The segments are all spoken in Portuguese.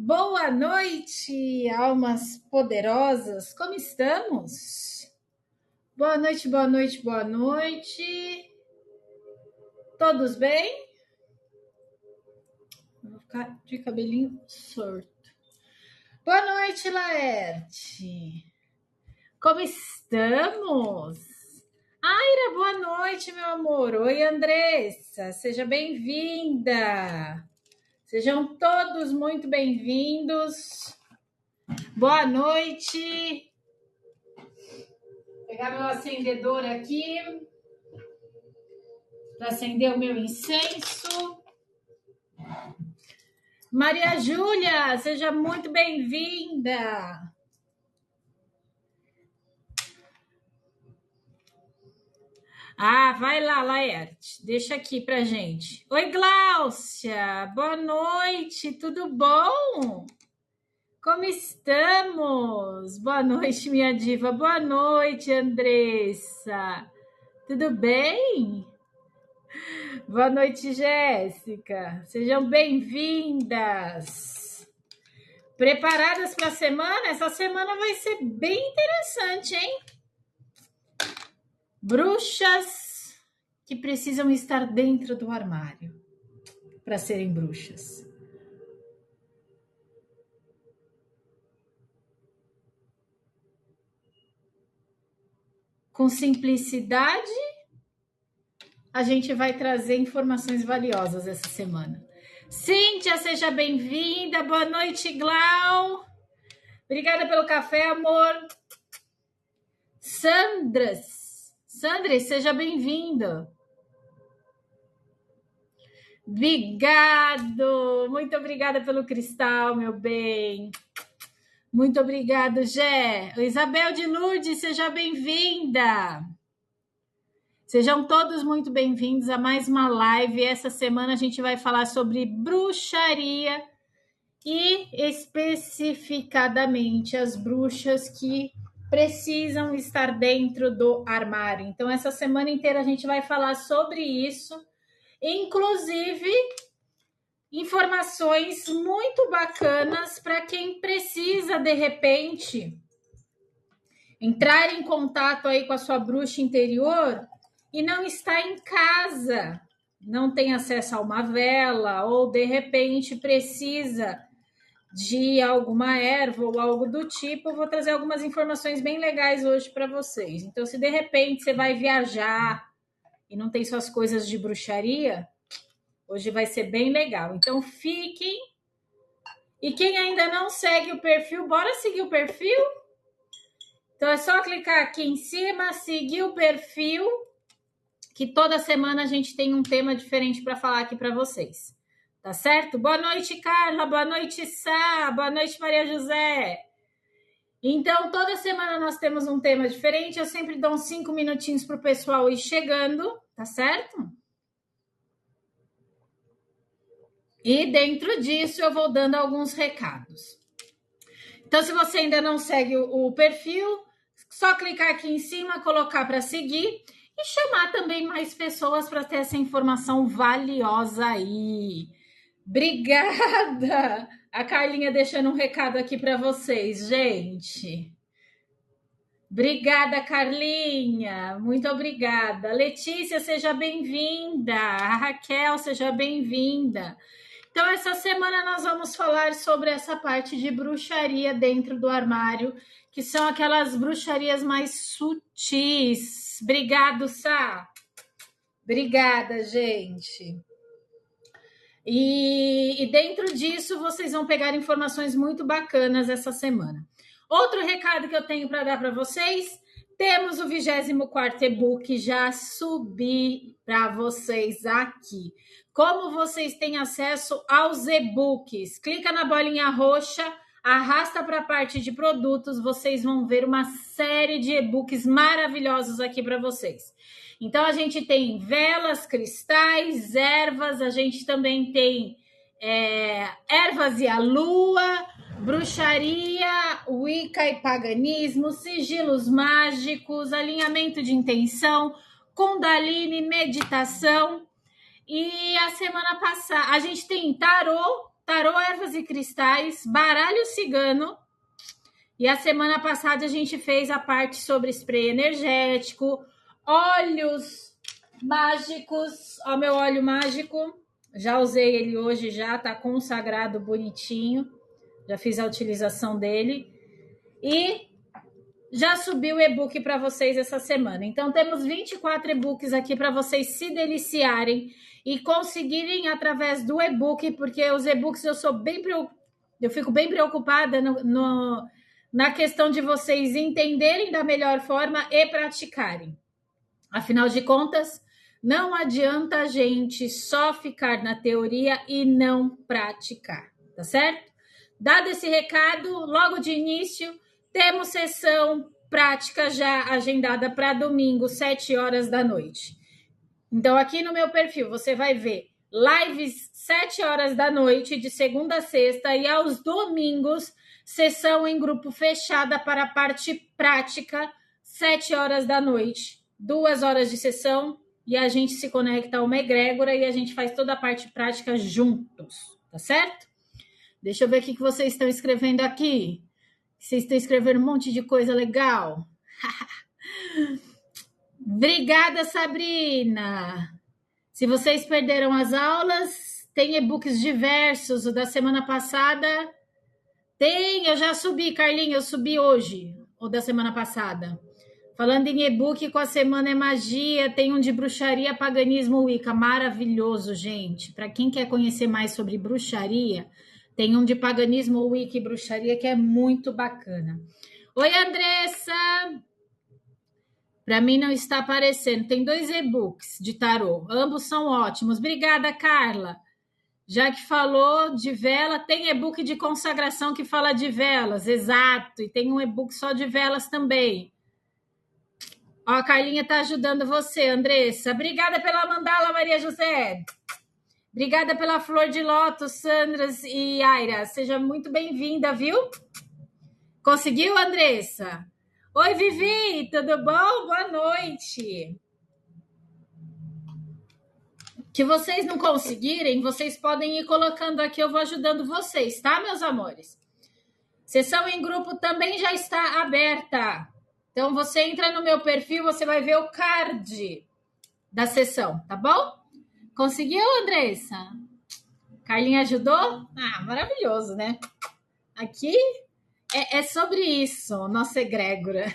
Boa noite, almas poderosas, como estamos? Boa noite, boa noite, boa noite. Todos bem? Vou ficar de cabelinho solto. Boa noite, Laerte. Como estamos? Aira, boa noite, meu amor. Oi, Andressa, seja bem-vinda. Sejam todos muito bem-vindos. Boa noite. Vou pegar meu acendedor aqui para acender o meu incenso. Maria Júlia, seja muito bem-vinda. Vai lá, Laerte. Deixa aqui pra gente. Oi, Gláucia. Boa noite. Tudo bom? Como estamos? Boa noite, minha diva. Boa noite, Andressa. Tudo bem? Boa noite, Jéssica. Sejam bem-vindas. Preparadas para a semana? Essa semana vai ser bem interessante, hein? Bruxas que precisam estar dentro do armário para serem bruxas. Com simplicidade, a gente vai trazer informações valiosas essa semana. Cíntia, seja bem-vinda. Boa noite, Glau. Obrigada pelo café, amor. Sandras, seja bem-vindo. Obrigado, muito obrigada pelo cristal, meu bem. Muito obrigado, Gé. Isabel de Lourdes, seja bem-vinda. Sejam todos muito bem-vindos a mais uma live. Essa semana a gente vai falar sobre bruxaria e especificadamente as bruxas que precisam estar dentro do armário. Então, essa semana inteira a gente vai falar sobre isso, inclusive informações muito bacanas para quem precisa, de repente, entrar em contato aí com a sua bruxa interior e não está em casa, não tem acesso a uma vela ou, de repente, precisa de alguma erva ou algo do tipo. Eu vou trazer algumas informações bem legais hoje para vocês. Então, se de repente você vai viajar e não tem suas coisas de bruxaria, hoje vai ser bem legal. Então, fiquem. E quem ainda não segue o perfil, bora seguir o perfil? Então, é só clicar aqui em cima, seguir o perfil, que toda semana a gente tem um tema diferente para falar aqui para vocês. Tá certo? Boa noite, Carla. Boa noite, Sá. Boa noite, Maria José. Então, toda semana nós temos um tema diferente. Eu sempre dou uns 5 minutinhos para o pessoal ir chegando, tá certo? E dentro disso eu vou dando alguns recados. Então, se você ainda não segue o perfil, só clicar aqui em cima, colocar para seguir e chamar também mais pessoas para ter essa informação valiosa aí. Obrigada! A Carlinha deixando um recado aqui para vocês, gente. Obrigada, Carlinha. Muito obrigada. Letícia, seja bem-vinda. A Raquel, seja bem-vinda. Então, essa semana nós vamos falar sobre essa parte de bruxaria dentro do armário, que são aquelas bruxarias mais sutis. Obrigado, Sá. Obrigada, gente. E dentro disso, vocês vão pegar informações muito bacanas essa semana. Outro recado que eu tenho para dar para vocês, temos o 24º e-book, já subi para vocês aqui. Como vocês têm acesso aos e-books? Clica na bolinha roxa, arrasta para a parte de produtos, vocês vão ver uma série de e-books maravilhosos aqui para vocês. Então, a gente tem velas, cristais, ervas, a gente também tem ervas e a lua, bruxaria, wicca e paganismo, sigilos mágicos, alinhamento de intenção, kundalini, meditação. E a semana passada, a gente tem tarô tarô, ervas e cristais, baralho cigano. E a semana passada a gente fez a parte sobre spray energético, óleos mágicos. Ó, meu óleo mágico. Já usei ele hoje, já tá consagrado bonitinho. Já fiz a utilização dele. E já subi o e-book para vocês essa semana. Então, temos 24 e-books aqui para vocês se deliciarem e conseguirem através do e-book, porque os e-books eu fico bem preocupada na questão de vocês entenderem da melhor forma e praticarem. Afinal de contas, não adianta a gente só ficar na teoria e não praticar, tá certo? Dado esse recado, logo de início, temos sessão prática já agendada para domingo, 7 horas da noite. Então, aqui no meu perfil, você vai ver lives 7 horas da noite, de segunda a sexta, e aos domingos, sessão em grupo fechada para a parte prática, 7 horas da noite. 2 horas de sessão, e a gente se conecta a uma egrégora e a gente faz toda a parte prática juntos, tá certo? Deixa eu ver o que vocês estão escrevendo aqui. Vocês estão escrevendo um monte de coisa legal. Obrigada, Sabrina. Se vocês perderam as aulas, tem e-books diversos. O da semana passada tem, eu já subi, Carlinhos, eu subi hoje, o da semana passada. Falando em e-book, com a Semana é Magia, tem um de bruxaria, paganismo, Wicca. Maravilhoso, gente. Para quem quer conhecer mais sobre bruxaria, tem um de paganismo, Wicca e bruxaria que é muito bacana. Oi, Andressa! Para mim não está aparecendo. Tem 2 e-books de tarô. Ambos são ótimos. Obrigada, Carla. Já que falou de vela, tem e-book de consagração que fala de velas. Exato. E tem um e-book só de velas também. Ó, a Carlinha está ajudando você, Andressa. Obrigada pela mandala, Maria José. Obrigada pela flor de lótus, Sandras e Aira. Seja muito bem-vinda, viu? Conseguiu, Andressa? Oi, Vivi, tudo bom? Boa noite. Que vocês não conseguirem, vocês podem ir colocando aqui, eu vou ajudando vocês, tá, meus amores? Sessão em grupo também já está aberta. Então, você entra no meu perfil, você vai ver o card da sessão, tá bom? Conseguiu, Andressa? Carlinha ajudou? Ah, maravilhoso, né? Aqui é sobre isso, nossa egrégora.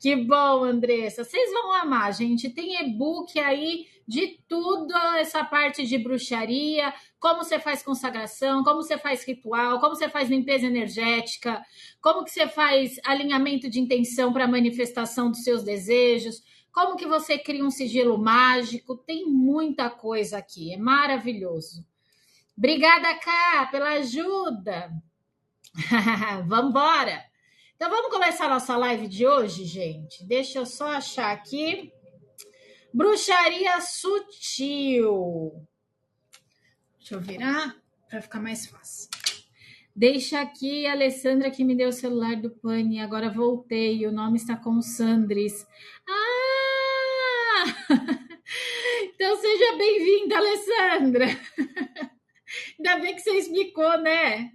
Que bom, Andressa. Vocês vão amar, gente. Tem e-book aí de tudo, essa parte de bruxaria, como você faz consagração, como você faz ritual, como você faz limpeza energética, como que você faz alinhamento de intenção para manifestação dos seus desejos, como que você cria um sigilo mágico. Tem muita coisa aqui, é maravilhoso. Obrigada, Ká, pela ajuda. Vamos embora. Então, vamos começar a nossa live de hoje, gente? Deixa eu só achar aqui. Bruxaria sutil. Deixa eu virar para ficar mais fácil. Deixa aqui a Alessandra que me deu o celular do Pani. Agora voltei. O nome está com Sandris. Ah! Então, seja bem-vinda, Alessandra. Ainda bem que você explicou, né?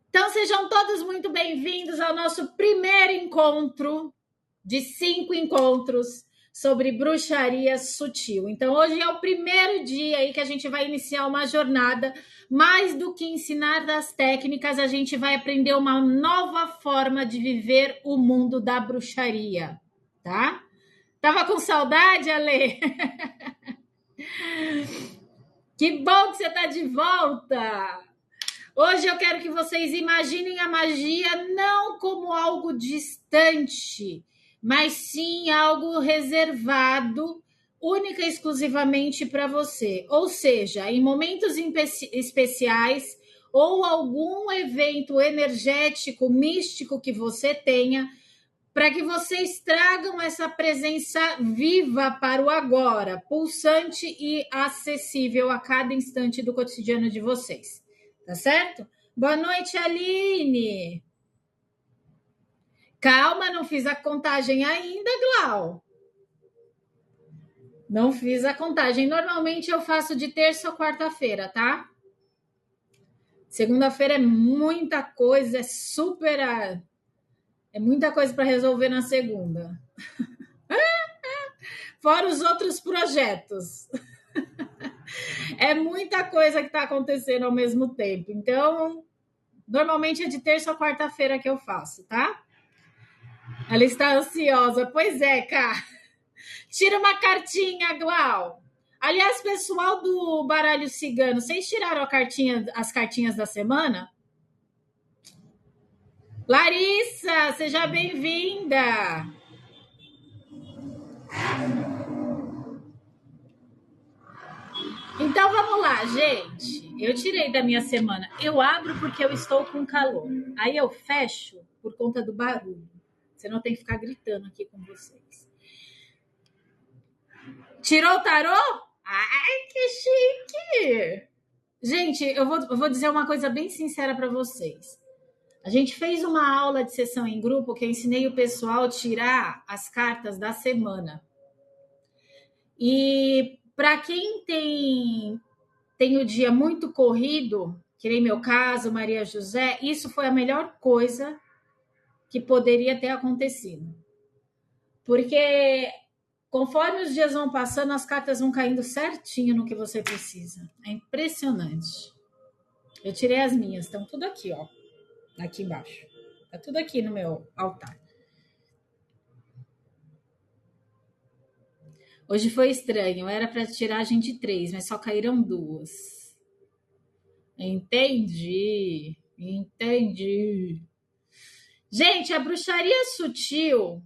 Então, sejam todos muito bem-vindos ao nosso primeiro encontro de 5 encontros sobre bruxaria sutil. Então, hoje é o primeiro dia aí que a gente vai iniciar uma jornada. Mais do que ensinar as técnicas, a gente vai aprender uma nova forma de viver o mundo da bruxaria, tá? Tava com saudade, Ale? Que bom que você tá de volta! Hoje eu quero que vocês imaginem a magia não como algo distante, mas sim algo reservado, única e exclusivamente para você. Ou seja, em momentos especiais ou algum evento energético, místico que você tenha, para que vocês tragam essa presença viva para o agora, pulsante e acessível a cada instante do cotidiano de vocês. Tá certo? Boa noite, Aline. Calma, não fiz a contagem ainda, Glau. Não fiz a contagem. Normalmente eu faço de terça ou quarta-feira, tá? Segunda-feira é muita coisa, é muita coisa para resolver na segunda. Fora os outros projetos. É muita coisa que está acontecendo ao mesmo tempo. Então, normalmente é de terça ou quarta-feira que eu faço, tá? Ela está ansiosa. Pois é, cara. Tira uma cartinha, Glau. Aliás, pessoal do baralho cigano, vocês tiraram as cartinhas da semana? Larissa, seja bem-vinda. Então vamos lá, gente. Eu tirei da minha semana. Eu abro porque eu estou com calor. Aí eu fecho por conta do barulho. Você não tem que ficar gritando aqui com vocês. Tirou o tarô? Ai, que chique! Gente, eu vou dizer uma coisa bem sincera para vocês. A gente fez uma aula de sessão em grupo que eu ensinei o pessoal a tirar as cartas da semana. E para quem tem o dia muito corrido, que nem meu caso, Maria José, isso foi a melhor coisa que poderia ter acontecido. Porque conforme os dias vão passando, as cartas vão caindo certinho no que você precisa. É impressionante. Eu tirei as minhas, estão tudo aqui, ó. Aqui embaixo. Tá tudo aqui no meu altar. Hoje foi estranho. Era para tirar a gente 3, mas só caíram 2. Entendi. Gente, a bruxaria sutil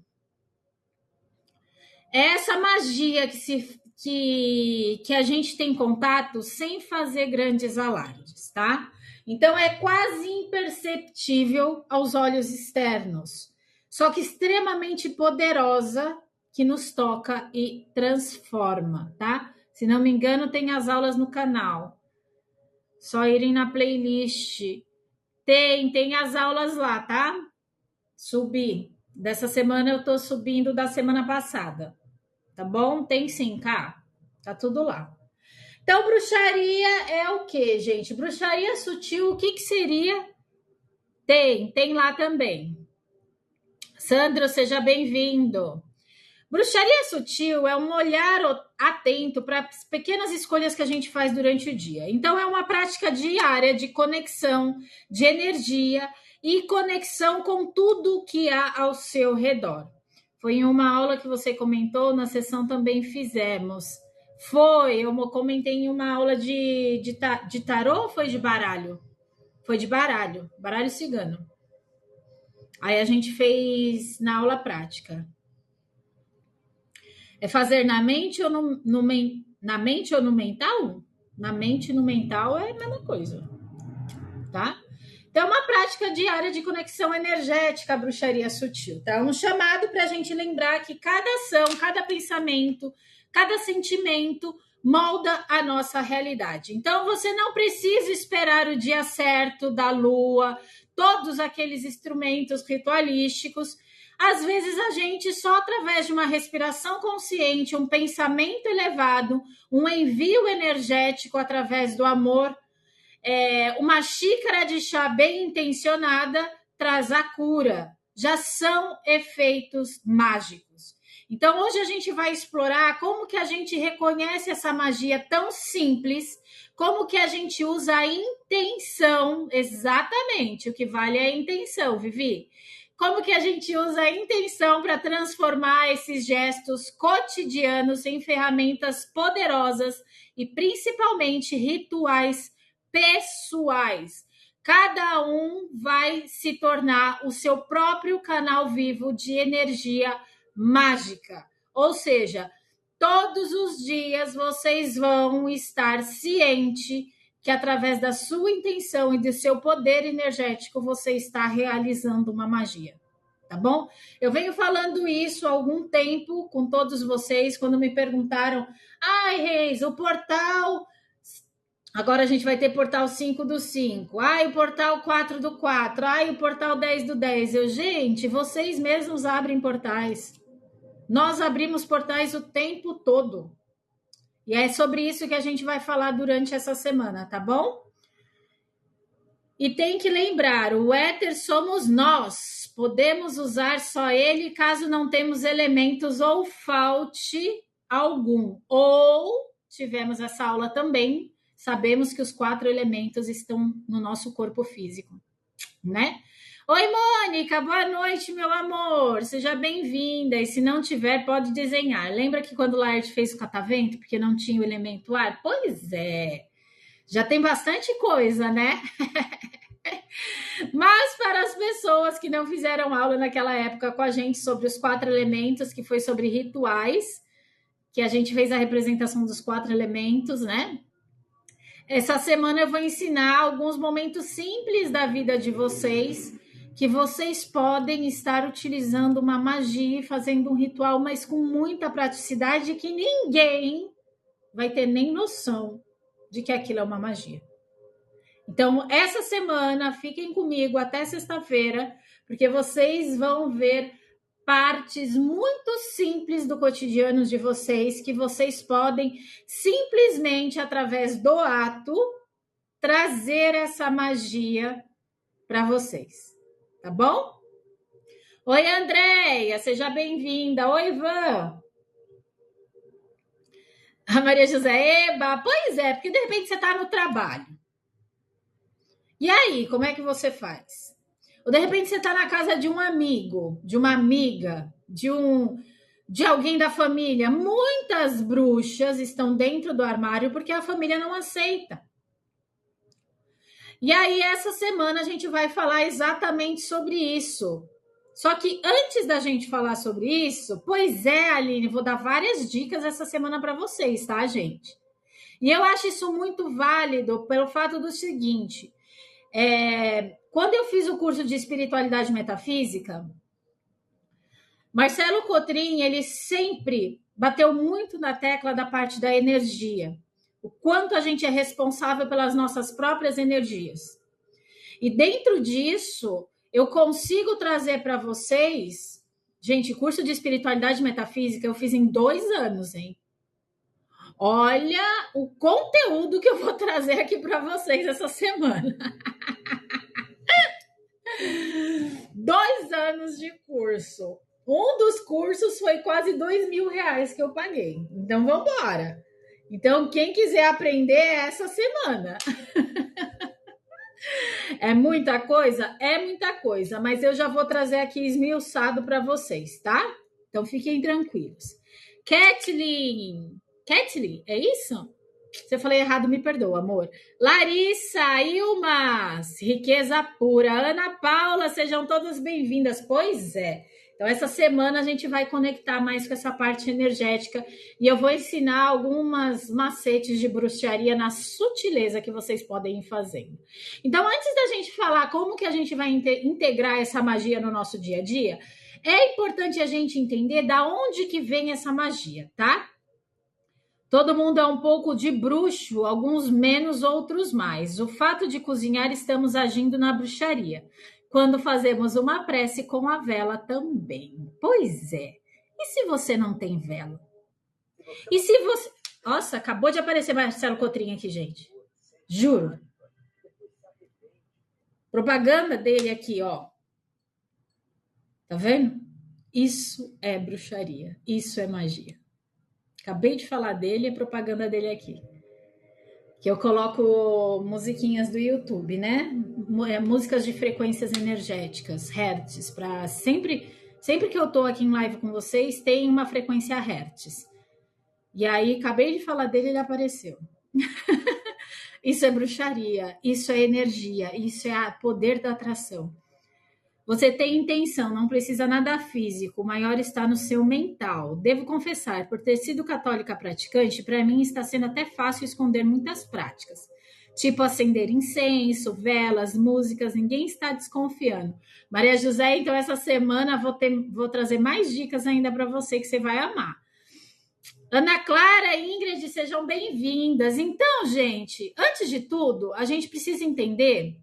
é essa magia que a gente tem contato sem fazer grandes alardes, tá? Então é quase imperceptível aos olhos externos, só que extremamente poderosa, que nos toca e transforma, tá? Se não me engano, tem as aulas no canal. Só irem na playlist. Tem as aulas lá, tá? Subi. Dessa semana eu tô subindo da semana passada. Tá bom? Tem sim, cá. Tá tudo lá. Então, bruxaria é o que, gente? Bruxaria sutil, o que seria? Tem lá também. Sandro, seja bem-vindo. Bruxaria sutil é um olhar atento para as pequenas escolhas que a gente faz durante o dia. Então, é uma prática diária de conexão, de energia e conexão com tudo que há ao seu redor. Foi em uma aula que você comentou, na sessão também fizemos. Eu comentei em uma aula de tarô ou foi de baralho? Foi de baralho cigano. Aí a gente fez na aula prática. É fazer na mente ou na mente ou no mental? Na mente e no mental é a mesma coisa, tá? Então, é uma prática diária de conexão energética, a bruxaria sutil, tá? Um chamado para a gente lembrar que cada ação, cada pensamento, cada sentimento molda a nossa realidade. Então, você não precisa esperar o dia certo da lua, todos aqueles instrumentos ritualísticos. Às vezes, a gente só através de uma respiração consciente, um pensamento elevado, um envio energético através do amor, uma xícara de chá bem intencionada traz a cura. Já são efeitos mágicos. Então, hoje a gente vai explorar como que a gente reconhece essa magia tão simples, como que a gente usa a intenção, exatamente, o que vale é a intenção, Vivi. Como que a gente usa a intenção para transformar esses gestos cotidianos em ferramentas poderosas e principalmente rituais pessoais. Cada um vai se tornar o seu próprio canal vivo de energia mágica. Ou seja, todos os dias vocês vão estar ciente que através da sua intenção e do seu poder energético você está realizando uma magia. Tá bom? Eu venho falando isso há algum tempo com todos vocês, quando me perguntaram: ai, Reis, o portal... Agora a gente vai ter portal 5 do 5. Ai, o portal 4 do 4. Ai, o portal 10 do 10. Gente, vocês mesmos abrem portais. Nós abrimos portais o tempo todo. E é sobre isso que a gente vai falar durante essa semana, tá bom? E tem que lembrar, o éter somos nós. Podemos usar só ele caso não temos elementos ou falte algum. Ou tivemos essa aula também, sabemos que os 4 elementos estão no nosso corpo físico, né? Oi, Mônica, boa noite, meu amor. Seja bem-vinda. E se não tiver, pode desenhar. Lembra que quando o Laerte fez o catavento, porque não tinha o elemento ar? Pois é. Já tem bastante coisa, né? Mas para as pessoas que não fizeram aula naquela época com a gente sobre os 4 elementos, que foi sobre rituais, que a gente fez a representação dos 4 elementos, né? Essa semana eu vou ensinar alguns momentos simples da vida de vocês, que vocês podem estar utilizando uma magia e fazendo um ritual, mas com muita praticidade, que ninguém vai ter nem noção de que aquilo é uma magia. Então, essa semana, fiquem comigo até sexta-feira, porque vocês vão ver partes muito simples do cotidiano de vocês, que vocês podem simplesmente, através do ato, trazer essa magia para vocês, tá bom? Oi, Andréia, seja bem-vinda. Oi, Ivan. A Maria José, eba, pois é, porque de repente você está no trabalho. E aí, como é que você faz? Ou de repente você está na casa de um amigo, de uma amiga, de alguém da família. Muitas bruxas estão dentro do armário porque a família não aceita. E aí, essa semana a gente vai falar exatamente sobre isso. Só que antes da gente falar sobre isso, pois é, Aline, vou dar várias dicas essa semana para vocês, tá, gente? E eu acho isso muito válido pelo fato do seguinte: quando eu fiz o curso de espiritualidade metafísica, Marcelo Cotrim, ele sempre bateu muito na tecla da parte da energia, o quanto a gente é responsável pelas nossas próprias energias. E dentro disso, eu consigo trazer para vocês, gente, curso de espiritualidade metafísica eu fiz em 2 anos, hein? Olha o conteúdo que eu vou trazer aqui para vocês essa semana. 2 anos de curso. Um dos cursos foi quase R$ 2.000 que eu paguei. Então, vamos embora. Então, quem quiser aprender essa semana. É muita coisa? É muita coisa, mas eu já vou trazer aqui esmiuçado para vocês, tá? Então, fiquem tranquilos. Kathleen, é isso? Se eu falei errado, me perdoa, amor. Larissa, Ilmas, riqueza pura. Ana Paula, sejam todas bem-vindas. Pois é. Então, essa semana a gente vai conectar mais com essa parte energética e eu vou ensinar algumas macetes de bruxaria na sutileza que vocês podem ir fazendo. Então, antes da gente falar como que a gente vai integrar essa magia no nosso dia a dia, é importante a gente entender da onde que vem essa magia, tá? Todo mundo é um pouco de bruxo, alguns menos, outros mais. O fato de cozinhar, estamos agindo na bruxaria. Quando fazemos uma prece com a vela também. Pois é. E se você não tem vela? E se você... Nossa, acabou de aparecer Marcelo Cotrim aqui, gente. Juro. Propaganda dele aqui, ó. Tá vendo? Isso é bruxaria. Isso é magia. Acabei de falar dele, a propaganda dele aqui. Que eu coloco musiquinhas do YouTube, né? Músicas de frequências energéticas, hertz, para sempre que eu tô aqui em live com vocês, tem uma frequência hertz. E aí, acabei de falar dele, ele apareceu. Isso é bruxaria, isso é energia, isso é poder da atração. Você tem intenção, não precisa nada físico, o maior está no seu mental. Devo confessar, por ter sido católica praticante, para mim está sendo até fácil esconder muitas práticas. Tipo acender incenso, velas, músicas, ninguém está desconfiando. Maria José, então essa semana vou trazer mais dicas ainda para você que você vai amar. Ana Clara e Ingrid, sejam bem-vindas. Então, gente, antes de tudo, a gente precisa entender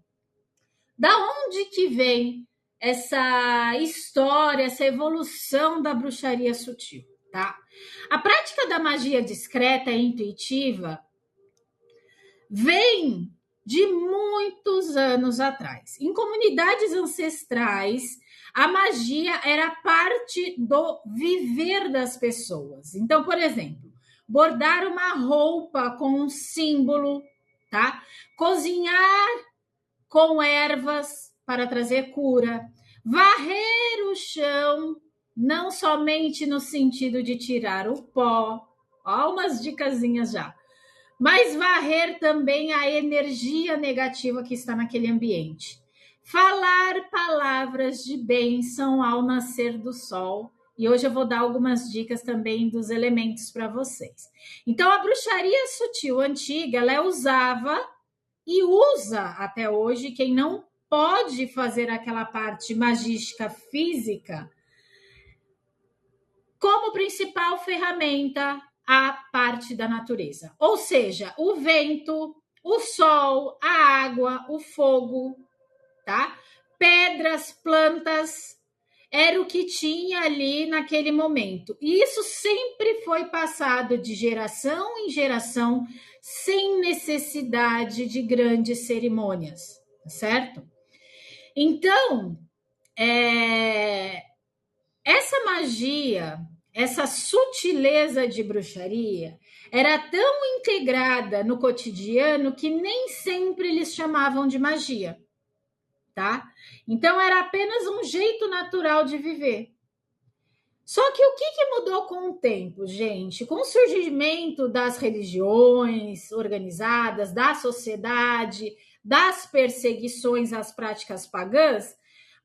da onde que vem essa história, essa evolução da bruxaria sutil, tá? A prática da magia discreta e intuitiva vem de muitos anos atrás. Em comunidades ancestrais, a magia era parte do viver das pessoas. Então, por exemplo, bordar uma roupa com um símbolo, tá? Cozinhar com ervas para trazer cura, varrer o chão, não somente no sentido de tirar o pó, ó, umas dicasinhas já, mas varrer também a energia negativa que está naquele ambiente. Falar palavras de bênção ao nascer do sol. E hoje eu vou dar algumas dicas também dos elementos para vocês. Então, a bruxaria sutil antiga, ela usava e usa até hoje, quem não pode fazer aquela parte magística física, como principal ferramenta a parte da natureza. Ou seja, o vento, o sol, a água, o fogo, tá? Pedras, plantas, era o que tinha ali naquele momento. E isso sempre foi passado de geração em geração, sem necessidade de grandes cerimônias, certo? Então, essa magia, essa sutileza de bruxaria era tão integrada no cotidiano que nem sempre eles chamavam de magia, tá? Então era apenas um jeito natural de viver. Só que o que mudou com o tempo, gente? Com o surgimento das religiões organizadas, da sociedade, das perseguições às práticas pagãs,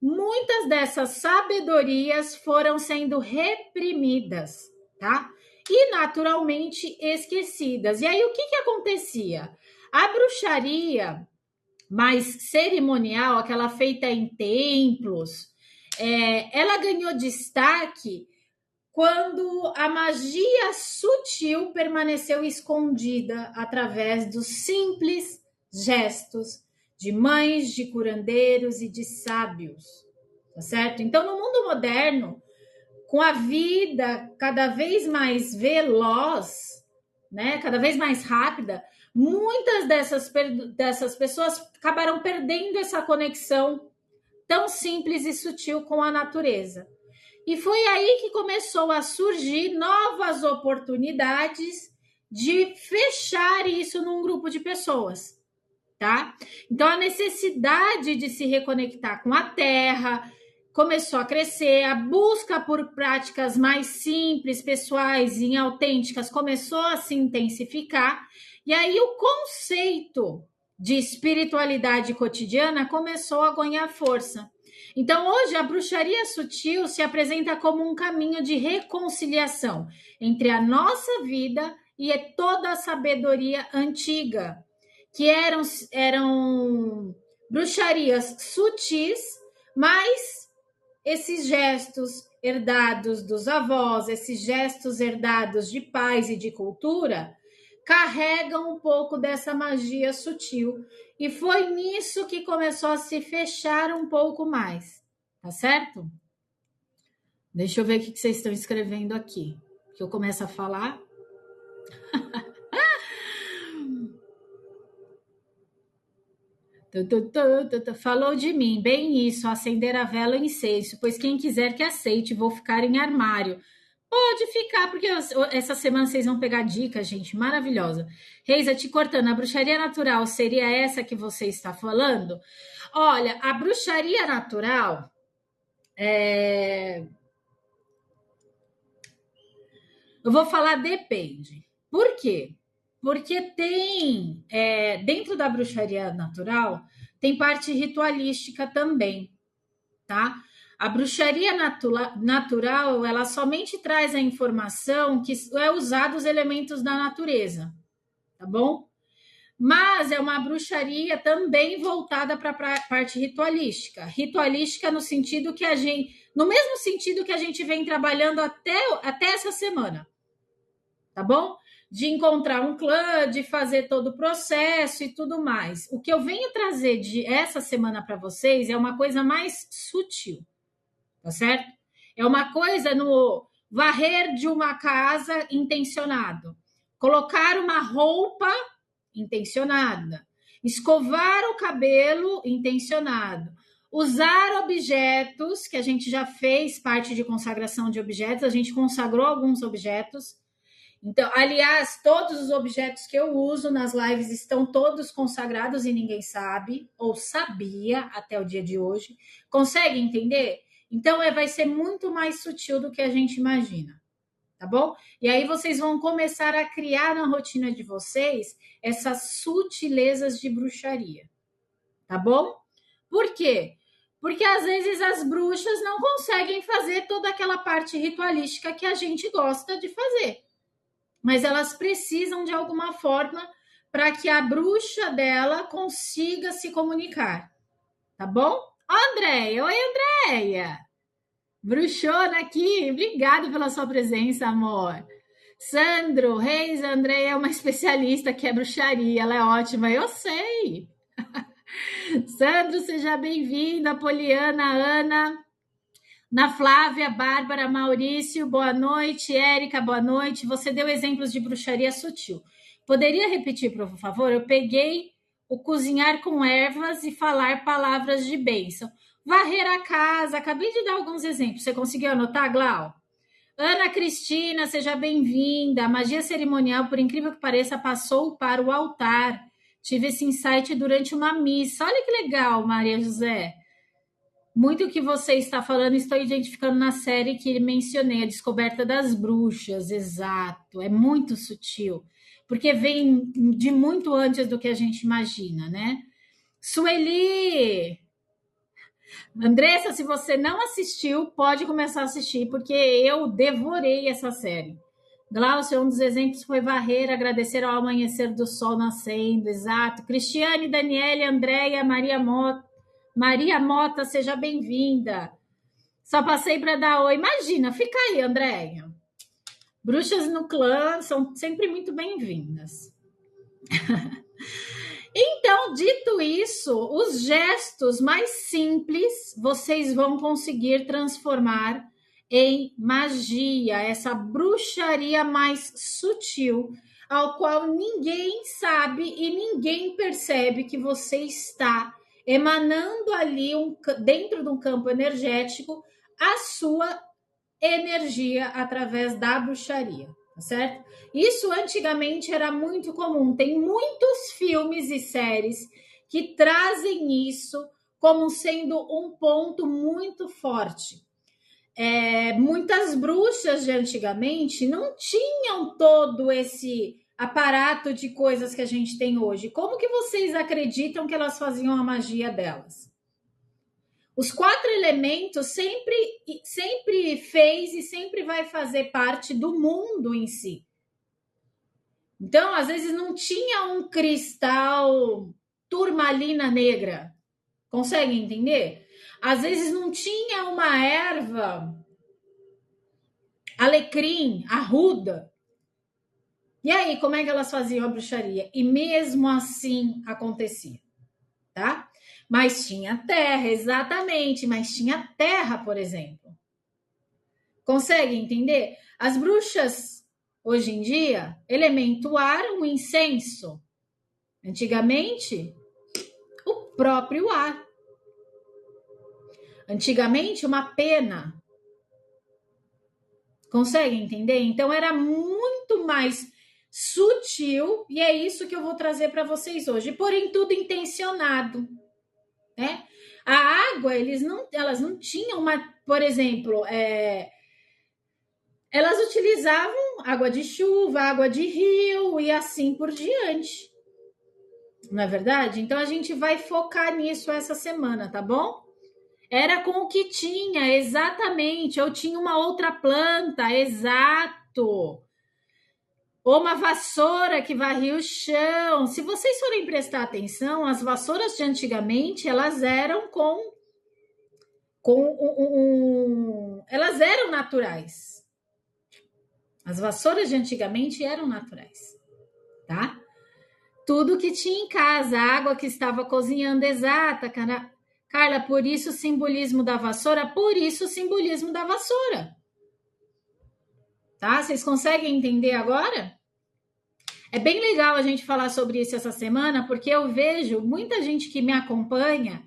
muitas dessas sabedorias foram sendo reprimidas, tá? E naturalmente esquecidas. E aí o que acontecia? A bruxaria mais cerimonial, aquela feita em templos, ela ganhou destaque quando a magia sutil permaneceu escondida através dos simples gestos de mães, de curandeiros e de sábios, tá certo? Então, no mundo moderno, com a vida cada vez mais veloz, né, cada vez mais rápida, muitas dessas pessoas acabaram perdendo essa conexão tão simples e sutil com a natureza. E foi aí que começou a surgir novas oportunidades de fechar isso num grupo de pessoas, tá? Então, a necessidade de se reconectar com a terra começou a crescer, a busca por práticas mais simples, pessoais e autênticas começou a se intensificar, e aí o conceito de espiritualidade cotidiana começou a ganhar força. Então, hoje, a bruxaria sutil se apresenta como um caminho de reconciliação entre a nossa vida e toda a sabedoria antiga, que eram bruxarias sutis, mas esses gestos herdados dos avós, esses gestos herdados de pais e de cultura, carregam um pouco dessa magia sutil. E foi nisso que começou a se fechar um pouco mais, tá certo? Deixa eu ver o que vocês estão escrevendo aqui, que eu começo a falar. Falou de mim, bem isso, acender a vela e incenso, pois quem quiser que aceite, vou ficar em armário. Pode ficar, porque essa semana vocês vão pegar dicas, gente, maravilhosa. Reisa, te cortando, a bruxaria natural seria essa que você está falando? Olha, a bruxaria natural eu vou falar depende. Por quê? Porque tem, dentro da bruxaria natural, tem parte ritualística também, tá? A bruxaria natural, ela somente traz a informação que é usado os elementos da natureza, tá bom? Mas é uma bruxaria também voltada para a parte ritualística. Ritualística no sentido que no mesmo sentido que a gente vem trabalhando até essa semana, tá bom? De encontrar um clã, de fazer todo o processo e tudo mais. O que eu venho trazer de essa semana para vocês é uma coisa mais sutil, tá certo? É uma coisa Varrer de uma casa, intencionado. Colocar uma roupa, intencionada. Escovar o cabelo, intencionado. Usar objetos, que a gente já fez parte de consagração de objetos, a gente consagrou alguns objetos. Então, aliás, todos os objetos que eu uso nas lives estão todos consagrados e ninguém sabe, ou sabia até o dia de hoje. Consegue entender? Então, vai ser muito mais sutil do que a gente imagina, tá bom? E aí vocês vão começar a criar na rotina de vocês essas sutilezas de bruxaria, tá bom? Por quê? Porque às vezes as bruxas não conseguem fazer toda aquela parte ritualística que a gente gosta de fazer. Mas elas precisam de alguma forma para que a bruxa dela consiga se comunicar, tá bom? Andréia, oi Andréia, bruxona aqui, obrigada pela sua presença, amor. Sandro, Reis, Andréia é uma especialista que é bruxaria, ela é ótima, eu sei. Sandro, seja bem-vinda, Poliana, Ana, Ana Flávia, Bárbara, Maurício, boa noite. Érica, boa noite. Você deu exemplos de bruxaria sutil. Poderia repetir, por favor? Eu peguei o cozinhar com ervas e falar palavras de bênção. Varrer a casa, acabei de dar alguns exemplos. Você conseguiu anotar, Glau? Ana Cristina, seja bem-vinda. A magia cerimonial, por incrível que pareça, passou para o altar. Tive esse insight durante uma missa. Olha que legal, Maria José. Muito o que você está falando, estou identificando na série que mencionei, a descoberta das bruxas, exato, é muito sutil, porque vem de muito antes do que a gente imagina, né? Sueli! Andressa, se você não assistiu, pode começar a assistir, porque eu devorei essa série. Glaucio, um dos exemplos foi varrer, agradecer ao amanhecer do sol nascendo, exato. Cristiane, Daniele, Andréia, Maria Mota, seja bem-vinda. Só passei para dar oi. Imagina, fica aí, Andréia. Bruxas no clã são sempre muito bem-vindas. Então, dito isso, os gestos mais simples vocês vão conseguir transformar em magia, essa bruxaria mais sutil, ao qual ninguém sabe e ninguém percebe que você está emanando ali dentro de um campo energético a sua energia através da bruxaria, tá certo? Isso antigamente era muito comum. Tem muitos filmes e séries que trazem isso como sendo um ponto muito forte. Muitas bruxas de antigamente não tinham todo esse aparato de coisas que a gente tem hoje. Como que vocês acreditam que elas faziam a magia delas? Os 4 elementos sempre fez e sempre vai fazer parte do mundo em si. Então, às vezes não tinha um cristal turmalina negra. Conseguem entender? Às vezes não tinha uma erva alecrim, arruda. E aí, como é que elas faziam a bruxaria? E mesmo assim acontecia, tá? Mas tinha terra, exatamente, mas tinha terra, por exemplo. Consegue entender? As bruxas, hoje em dia, elemento ar, um incenso. Antigamente, o próprio ar. Antigamente, uma pena. Consegue entender? Então, era muito mais sutil, e é isso que eu vou trazer para vocês hoje. Porém, tudo intencionado, né? A água, elas não tinham uma, por exemplo, elas utilizavam água de chuva, água de rio e assim por diante. Não é verdade? Então a gente vai focar nisso essa semana, tá bom? Era com o que tinha, exatamente. Eu tinha uma outra planta, exato. Ou uma vassoura que varria o chão. Se vocês forem prestar atenção, as vassouras de antigamente, elas eram elas eram naturais. As vassouras de antigamente eram naturais, tá? Tudo que tinha em casa, a água que estava cozinhando, exata, Carla, por isso o simbolismo da vassoura, por isso o simbolismo da vassoura. tá? Vocês conseguem entender agora? É bem legal a gente falar sobre isso essa semana, porque eu vejo muita gente que me acompanha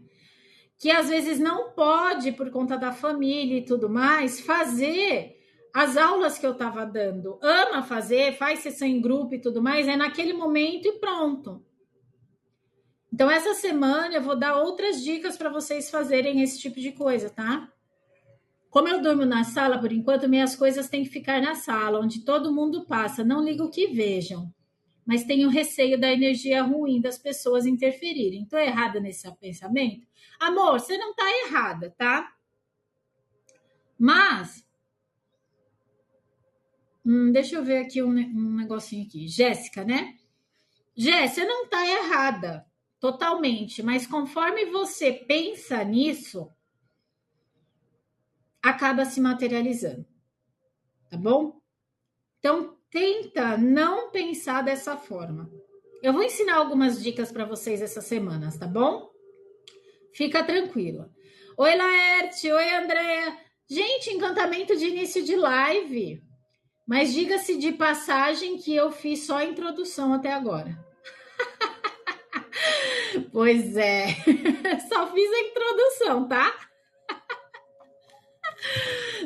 que às vezes não pode, por conta da família e tudo mais, fazer as aulas que eu estava dando. Ama fazer, faz sessão em grupo e tudo mais, é naquele momento e pronto. Então, essa semana eu vou dar outras dicas para vocês fazerem esse tipo de coisa, tá? Como eu durmo na sala, por enquanto, minhas coisas têm que ficar na sala, onde todo mundo passa. Não ligo o que vejam, mas tenho receio da energia ruim das pessoas interferirem. Estou errada nesse pensamento? Amor, você não está errada, tá? Mas, deixa eu ver aqui um negocinho aqui. Jéssica, né? Jéssica, você não está errada totalmente, mas conforme você pensa nisso, acaba se materializando, tá bom? Então, tenta não pensar dessa forma. Eu vou ensinar algumas dicas para vocês essas semanas, tá bom? Fica tranquila. Oi, Laerte. Oi, Andréa. Gente, encantamento de início de live. Mas diga-se de passagem que eu fiz só a introdução até agora. Pois é. Só fiz a introdução, tá?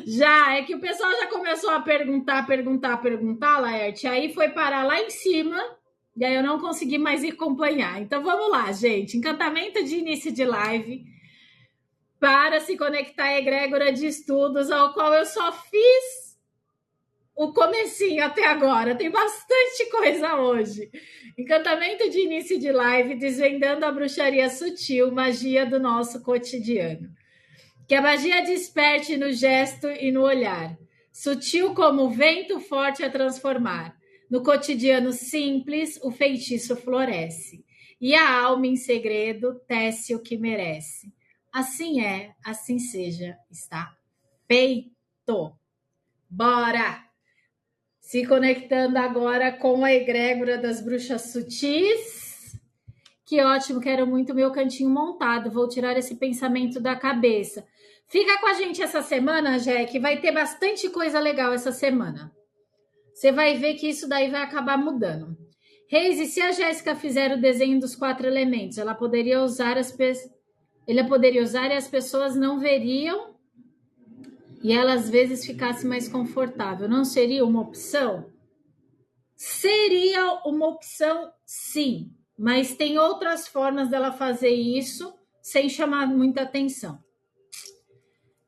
Já, é que o pessoal já começou a perguntar, Laerte. Aí foi parar lá em cima, e aí eu não consegui mais acompanhar. Então vamos lá, gente. Encantamento de início de live para se conectar à egrégora de estudos, ao qual eu só fiz o comecinho até agora. Tem bastante coisa hoje. Encantamento de início de live, desvendando a bruxaria sutil, magia do nosso cotidiano. Que a magia desperte no gesto e no olhar, sutil como o vento, forte a transformar. No cotidiano simples, o feitiço floresce, e a alma em segredo tece o que merece. Assim é, assim seja, está feito. Bora! Se conectando agora com a egrégora das bruxas sutis. Que ótimo, quero muito meu cantinho montado. Vou tirar esse pensamento da cabeça. Fica com a gente essa semana, Jé, que vai ter bastante coisa legal essa semana. Você vai ver que isso daí vai acabar mudando. Reis, e se a Jéssica fizer o desenho dos 4 elementos, ela poderia usar ele poderia usar e as pessoas não veriam e ela às vezes ficasse mais confortável. Não seria uma opção? Seria uma opção, sim. Mas tem outras formas dela fazer isso sem chamar muita atenção.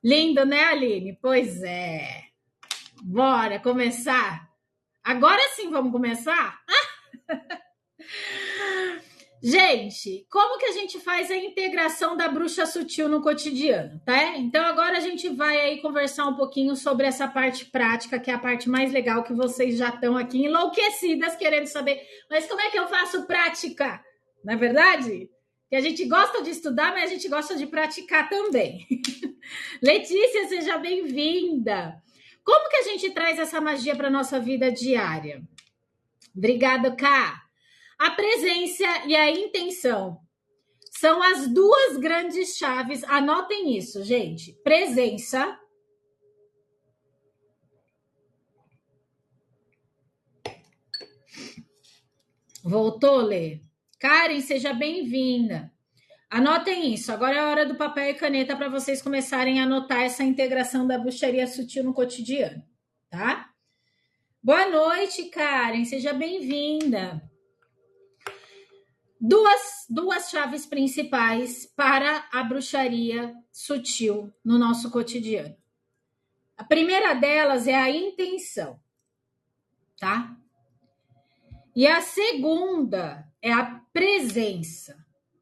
Lindo, né, Aline? Pois é. Bora começar? Agora sim vamos começar? Gente, como que a gente faz a integração da bruxa sutil no cotidiano, tá? Então agora a gente vai aí conversar um pouquinho sobre essa parte prática, que é a parte mais legal, que vocês já estão aqui enlouquecidas querendo saber. Mas como é que eu faço prática? Não é verdade? Que a gente gosta de estudar, mas a gente gosta de praticar também. Letícia, seja bem-vinda. Como que a gente traz essa magia para nossa vida diária? Obrigada, Ká. A presença e a intenção são as duas grandes chaves. Anotem isso, gente. Presença. Voltou, Lê? Karen, seja bem-vinda. Anotem isso. Agora é a hora do papel e caneta para vocês começarem a anotar essa integração da bruxaria sutil no cotidiano, tá? Boa noite, Karen. Seja bem-vinda. Duas chaves principais para a bruxaria sutil no nosso cotidiano. A primeira delas é a intenção, tá? E a segunda é a presença,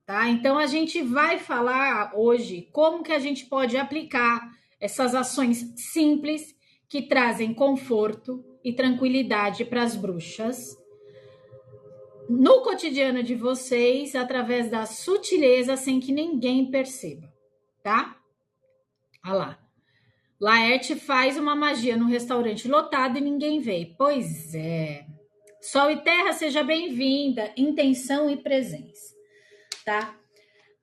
tá? Então a gente vai falar hoje como que a gente pode aplicar essas ações simples que trazem conforto e tranquilidade para as bruxas no cotidiano de vocês, através da sutileza, sem que ninguém perceba, tá? Olha lá. Laerte faz uma magia no restaurante lotado e ninguém vê. Pois é. Sol e terra, seja bem-vinda. Intenção e presença, tá?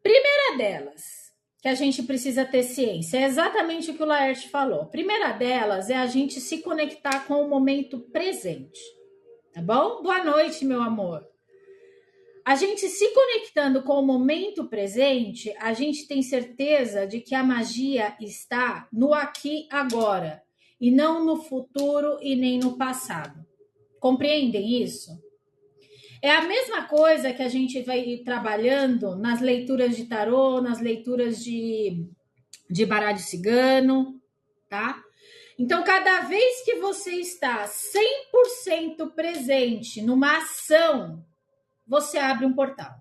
Primeira delas, que a gente precisa ter ciência? É exatamente o que o Laerte falou. A primeira delas é a gente se conectar com o momento presente. Tá bom? Boa noite, meu amor. A gente se conectando com o momento presente, a gente tem certeza de que a magia está no aqui agora e não no futuro e nem no passado. Compreendem isso? É a mesma coisa que a gente vai trabalhando nas leituras de tarô, nas leituras de baralho cigano, tá? Então, cada vez que você está 100% presente numa ação, você abre um portal.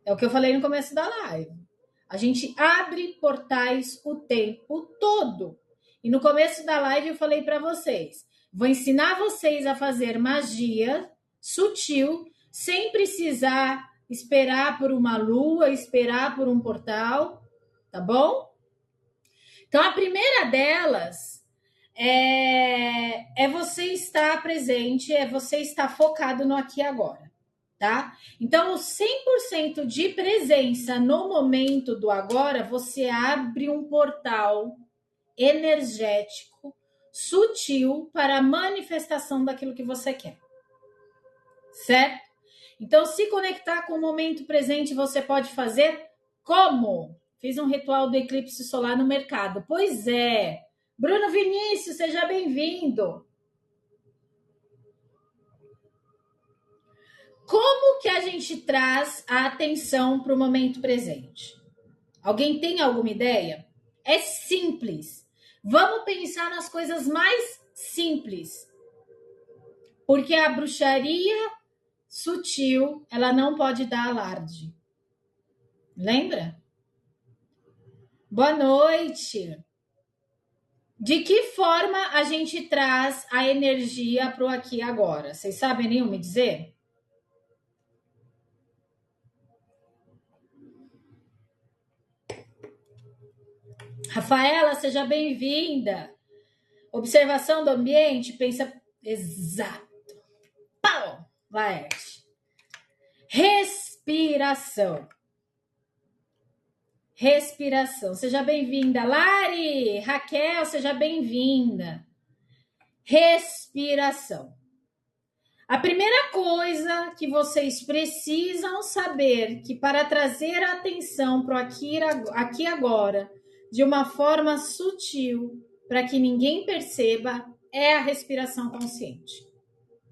É o que eu falei no começo da live. A gente abre portais o tempo todo. E no começo da live eu falei para vocês, vou ensinar vocês a fazer magia sutil, sem precisar esperar por uma lua, esperar por um portal, tá bom? Então, a primeira delas é você estar presente, é você estar focado no aqui e agora, tá? Então, o 100% de presença no momento do agora, você abre um portal energético, sutil, para a manifestação daquilo que você quer, certo? Então, se conectar com o momento presente, você pode fazer como? Fiz um ritual do eclipse solar no mercado. Pois é. Bruno Vinícius, seja bem-vindo. Como que a gente traz a atenção para o momento presente? Alguém tem alguma ideia? É simples. Vamos pensar nas coisas mais simples. Porque a bruxaria sutil, ela não pode dar alarde. Lembra? Boa noite. De que forma a gente traz a energia para o aqui e agora? Vocês sabem nenhum me dizer? Rafaela, seja bem-vinda. Observação do ambiente, pensa... Exato. Pau! Laerte. Respiração. Respiração. Seja bem-vinda. Lari, Raquel, seja bem-vinda. Respiração. A primeira coisa que vocês precisam saber que para trazer a atenção para o aqui agora de uma forma sutil, para que ninguém perceba, é a respiração consciente,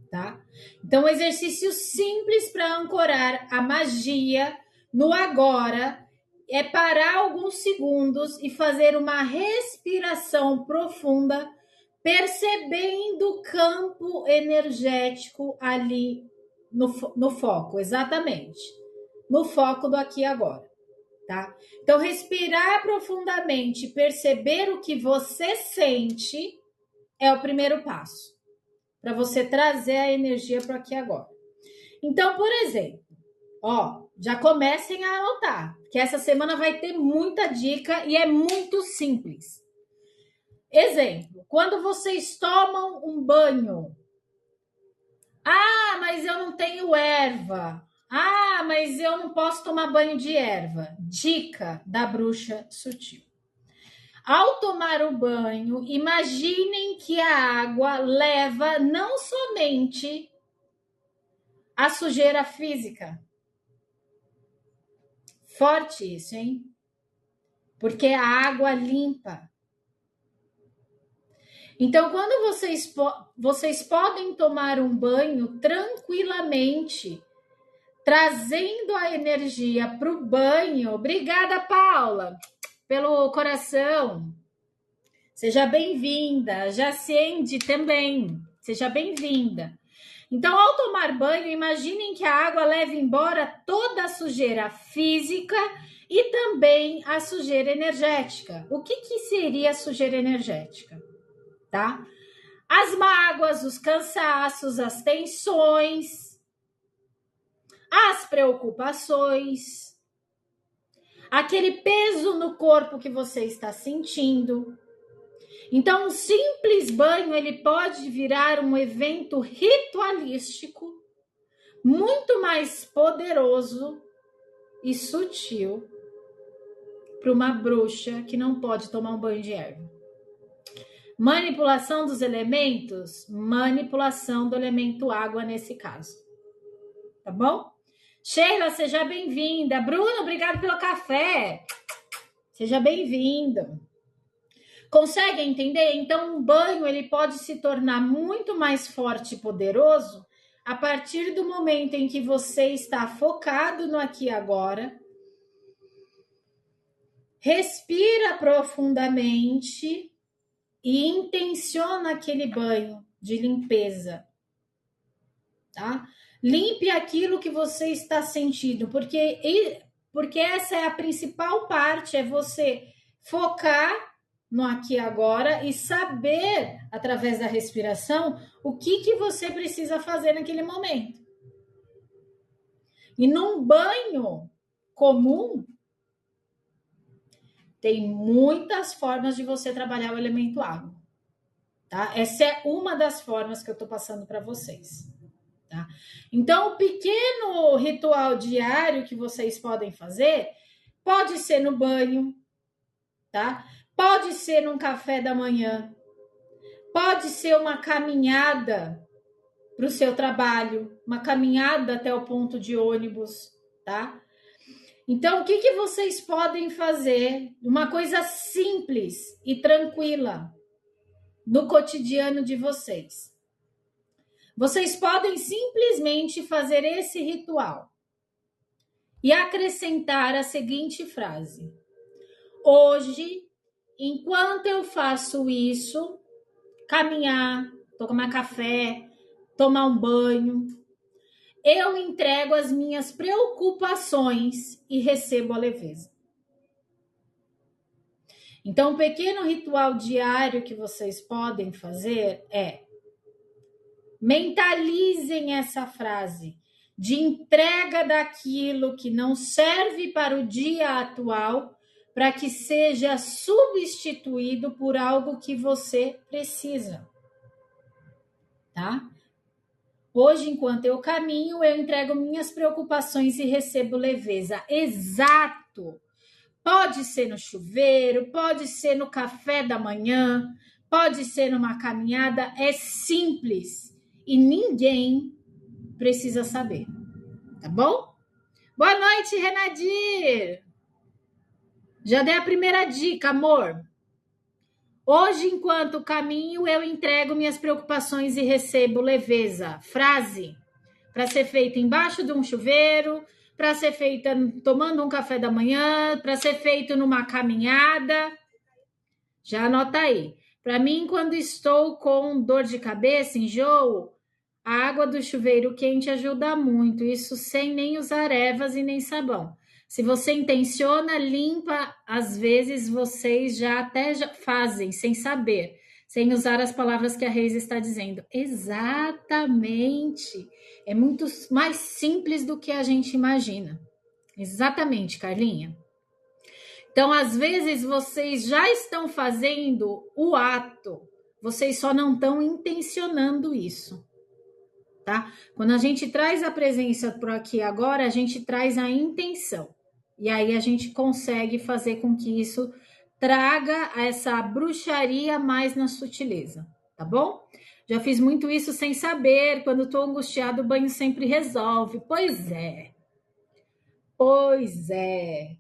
tá? Então, um exercício simples para ancorar a magia no agora é parar alguns segundos e fazer uma respiração profunda, percebendo o campo energético ali no foco, exatamente. No foco do aqui e agora, tá? Então, respirar profundamente, perceber o que você sente é o primeiro passo para você trazer a energia para o aqui e agora. Então, por exemplo, ó, já comecem a anotar, que essa semana vai ter muita dica e é muito simples. Exemplo, quando vocês tomam um banho. Ah, mas eu não tenho erva. Ah, mas eu não posso tomar banho de erva. Dica da bruxa sutil. Ao tomar o banho, imaginem que a água leva não somente a sujeira física. Forte isso, hein? Porque a água limpa. Então, quando vocês podem tomar um banho tranquilamente, trazendo a energia para o banho. Obrigada, Paula, pelo coração. Seja bem-vinda. Jacende também. Seja bem-vinda. Então, ao tomar banho, imaginem que a água leva embora toda a sujeira física e também a sujeira energética. O que seria a sujeira energética? Tá? As mágoas, os cansaços, as tensões, as preocupações, aquele peso no corpo que você está sentindo. Então, um simples banho, ele pode virar um evento ritualístico muito mais poderoso e sutil para uma bruxa que não pode tomar um banho de erva. Manipulação dos elementos, manipulação do elemento água nesse caso. Tá bom? Sheila, seja bem-vinda. Bruno, obrigado pelo café. Seja bem-vindo. Consegue entender? Então, um banho ele pode se tornar muito mais forte e poderoso a partir do momento em que você está focado no aqui e agora, respira profundamente e intenciona aquele banho de limpeza, tá? Limpe aquilo que você está sentindo, porque essa é a principal parte, é você focar no aqui e agora e saber, através da respiração, o que você precisa fazer naquele momento. E num banho comum, tem muitas formas de você trabalhar o elemento água, tá? Essa é uma das formas que eu tô passando para vocês, tá? Então, o pequeno ritual diário que vocês podem fazer pode ser no banho, tá? Pode ser num café da manhã, pode ser uma caminhada para o seu trabalho, uma caminhada até o ponto de ônibus, tá? Então, o que vocês podem fazer? Uma coisa simples e tranquila no cotidiano de vocês. Vocês podem simplesmente fazer esse ritual e acrescentar a seguinte frase: hoje, enquanto eu faço isso, caminhar, tomar café, tomar um banho, eu entrego as minhas preocupações e recebo a leveza. Então, um pequeno ritual diário que vocês podem fazer é: mentalizem essa frase de entrega daquilo que não serve para o dia atual, para que seja substituído por algo que você precisa, tá? Hoje, enquanto eu caminho, eu entrego minhas preocupações e recebo leveza. Exato! Pode ser no chuveiro, pode ser no café da manhã, pode ser numa caminhada, é simples e ninguém precisa saber, tá bom? Boa noite, Renadir! Já dei a primeira dica, amor. Hoje, enquanto caminho, eu entrego minhas preocupações e recebo leveza. Frase para ser feita embaixo de um chuveiro, para ser feita tomando um café da manhã, para ser feito numa caminhada. Já anota aí. Para mim, quando estou com dor de cabeça, enjoo, a água do chuveiro quente ajuda muito. Isso sem nem usar ervas e nem sabão. Se você intenciona, limpa, às vezes vocês já fazem, sem saber, sem usar as palavras que a Reis está dizendo. Exatamente. É muito mais simples do que a gente imagina. Exatamente, Carlinha. Então, às vezes, vocês já estão fazendo o ato, vocês só não estão intencionando isso. Tá? Quando a gente traz a presença para aqui agora, a gente traz a intenção. E aí a gente consegue fazer com que isso traga essa bruxaria mais na sutileza, tá bom? Já fiz muito isso sem saber. Quando estou angustiado, o banho sempre resolve. Pois é. Pois é.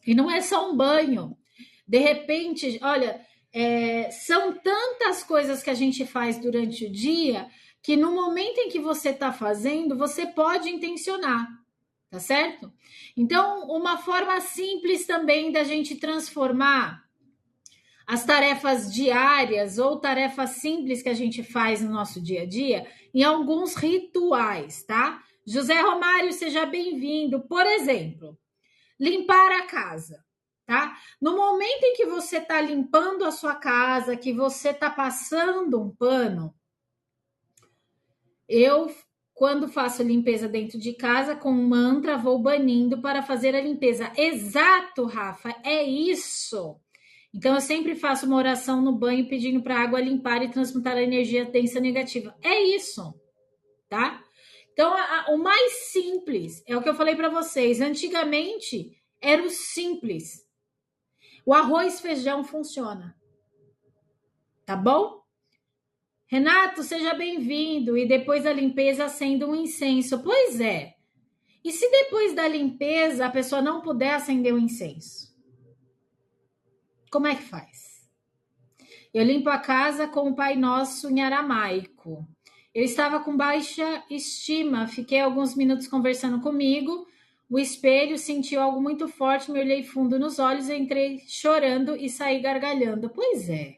E não é só um banho. De repente, olha, são tantas coisas que a gente faz durante o dia que no momento em que você está fazendo, você pode intencionar, tá certo? Então, uma forma simples também da gente transformar as tarefas diárias ou tarefas simples que a gente faz no nosso dia a dia em alguns rituais, tá? José Romário, seja bem-vindo. Por exemplo, limpar a casa, tá? No momento em que você está limpando a sua casa, que você está passando um pano, quando faço limpeza dentro de casa, com mantra, vou banindo para fazer a limpeza. Exato, Rafa, é isso. Então, eu sempre faço uma oração no banho pedindo para a água limpar e transmutar a energia densa negativa. É isso, tá? Então, o mais simples é o que eu falei para vocês. Antigamente, Era o simples. O arroz e feijão funciona. Tá bom? Renato, seja bem-vindo. E depois da limpeza, acenda um incenso. Pois é. E se depois da limpeza a pessoa não puder acender o incenso? Como é que faz? Eu limpo a casa com o Pai Nosso em aramaico. Eu estava com baixa estima, fiquei alguns minutos conversando comigo. O espelho sentiu algo muito forte, me olhei fundo nos olhos, entrei chorando e saí gargalhando. Pois é.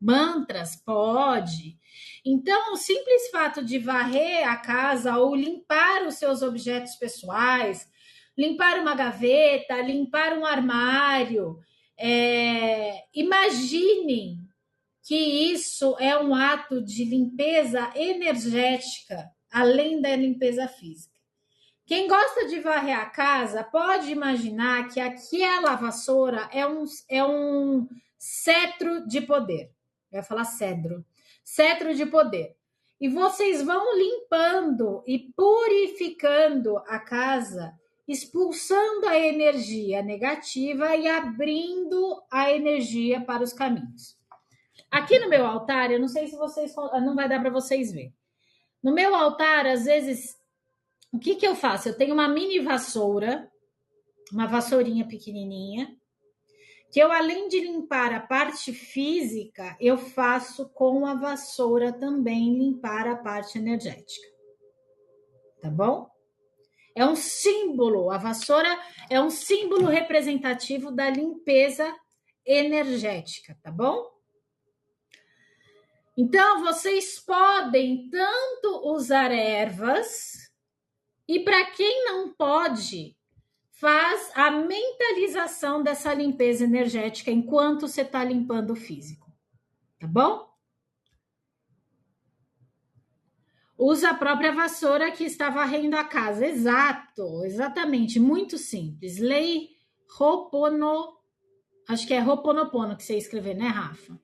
Mantras, pode. Então, o simples fato de varrer a casa ou limpar os seus objetos pessoais, limpar uma gaveta, limpar um armário, imaginem que isso é um ato de limpeza energética, além da limpeza física. Quem gosta de varrer a casa pode imaginar que aquela vassoura é um cetro de poder. Eu ia falar cedro. Cetro de poder. E vocês vão limpando e purificando a casa, expulsando a energia negativa e abrindo a energia para os caminhos. Aqui no meu altar, eu não sei se vocês... Não vai dar para vocês verem. No meu altar, às vezes, o que eu faço? Eu tenho uma mini vassoura, uma vassourinha pequenininha, que eu, além de limpar a parte física, eu faço com a vassoura também limpar a parte energética. Tá bom? É um símbolo, a vassoura é um símbolo representativo da limpeza energética, tá bom? Então, vocês podem tanto usar ervas, e para quem não pode, faz a mentalização dessa limpeza energética enquanto você está limpando o físico, tá bom? Usa a própria vassoura que está varrendo a casa. Exato, exatamente, muito simples. Lei Ho'oponopono, acho que é Ho'oponopono que você escrever, né, Rafa?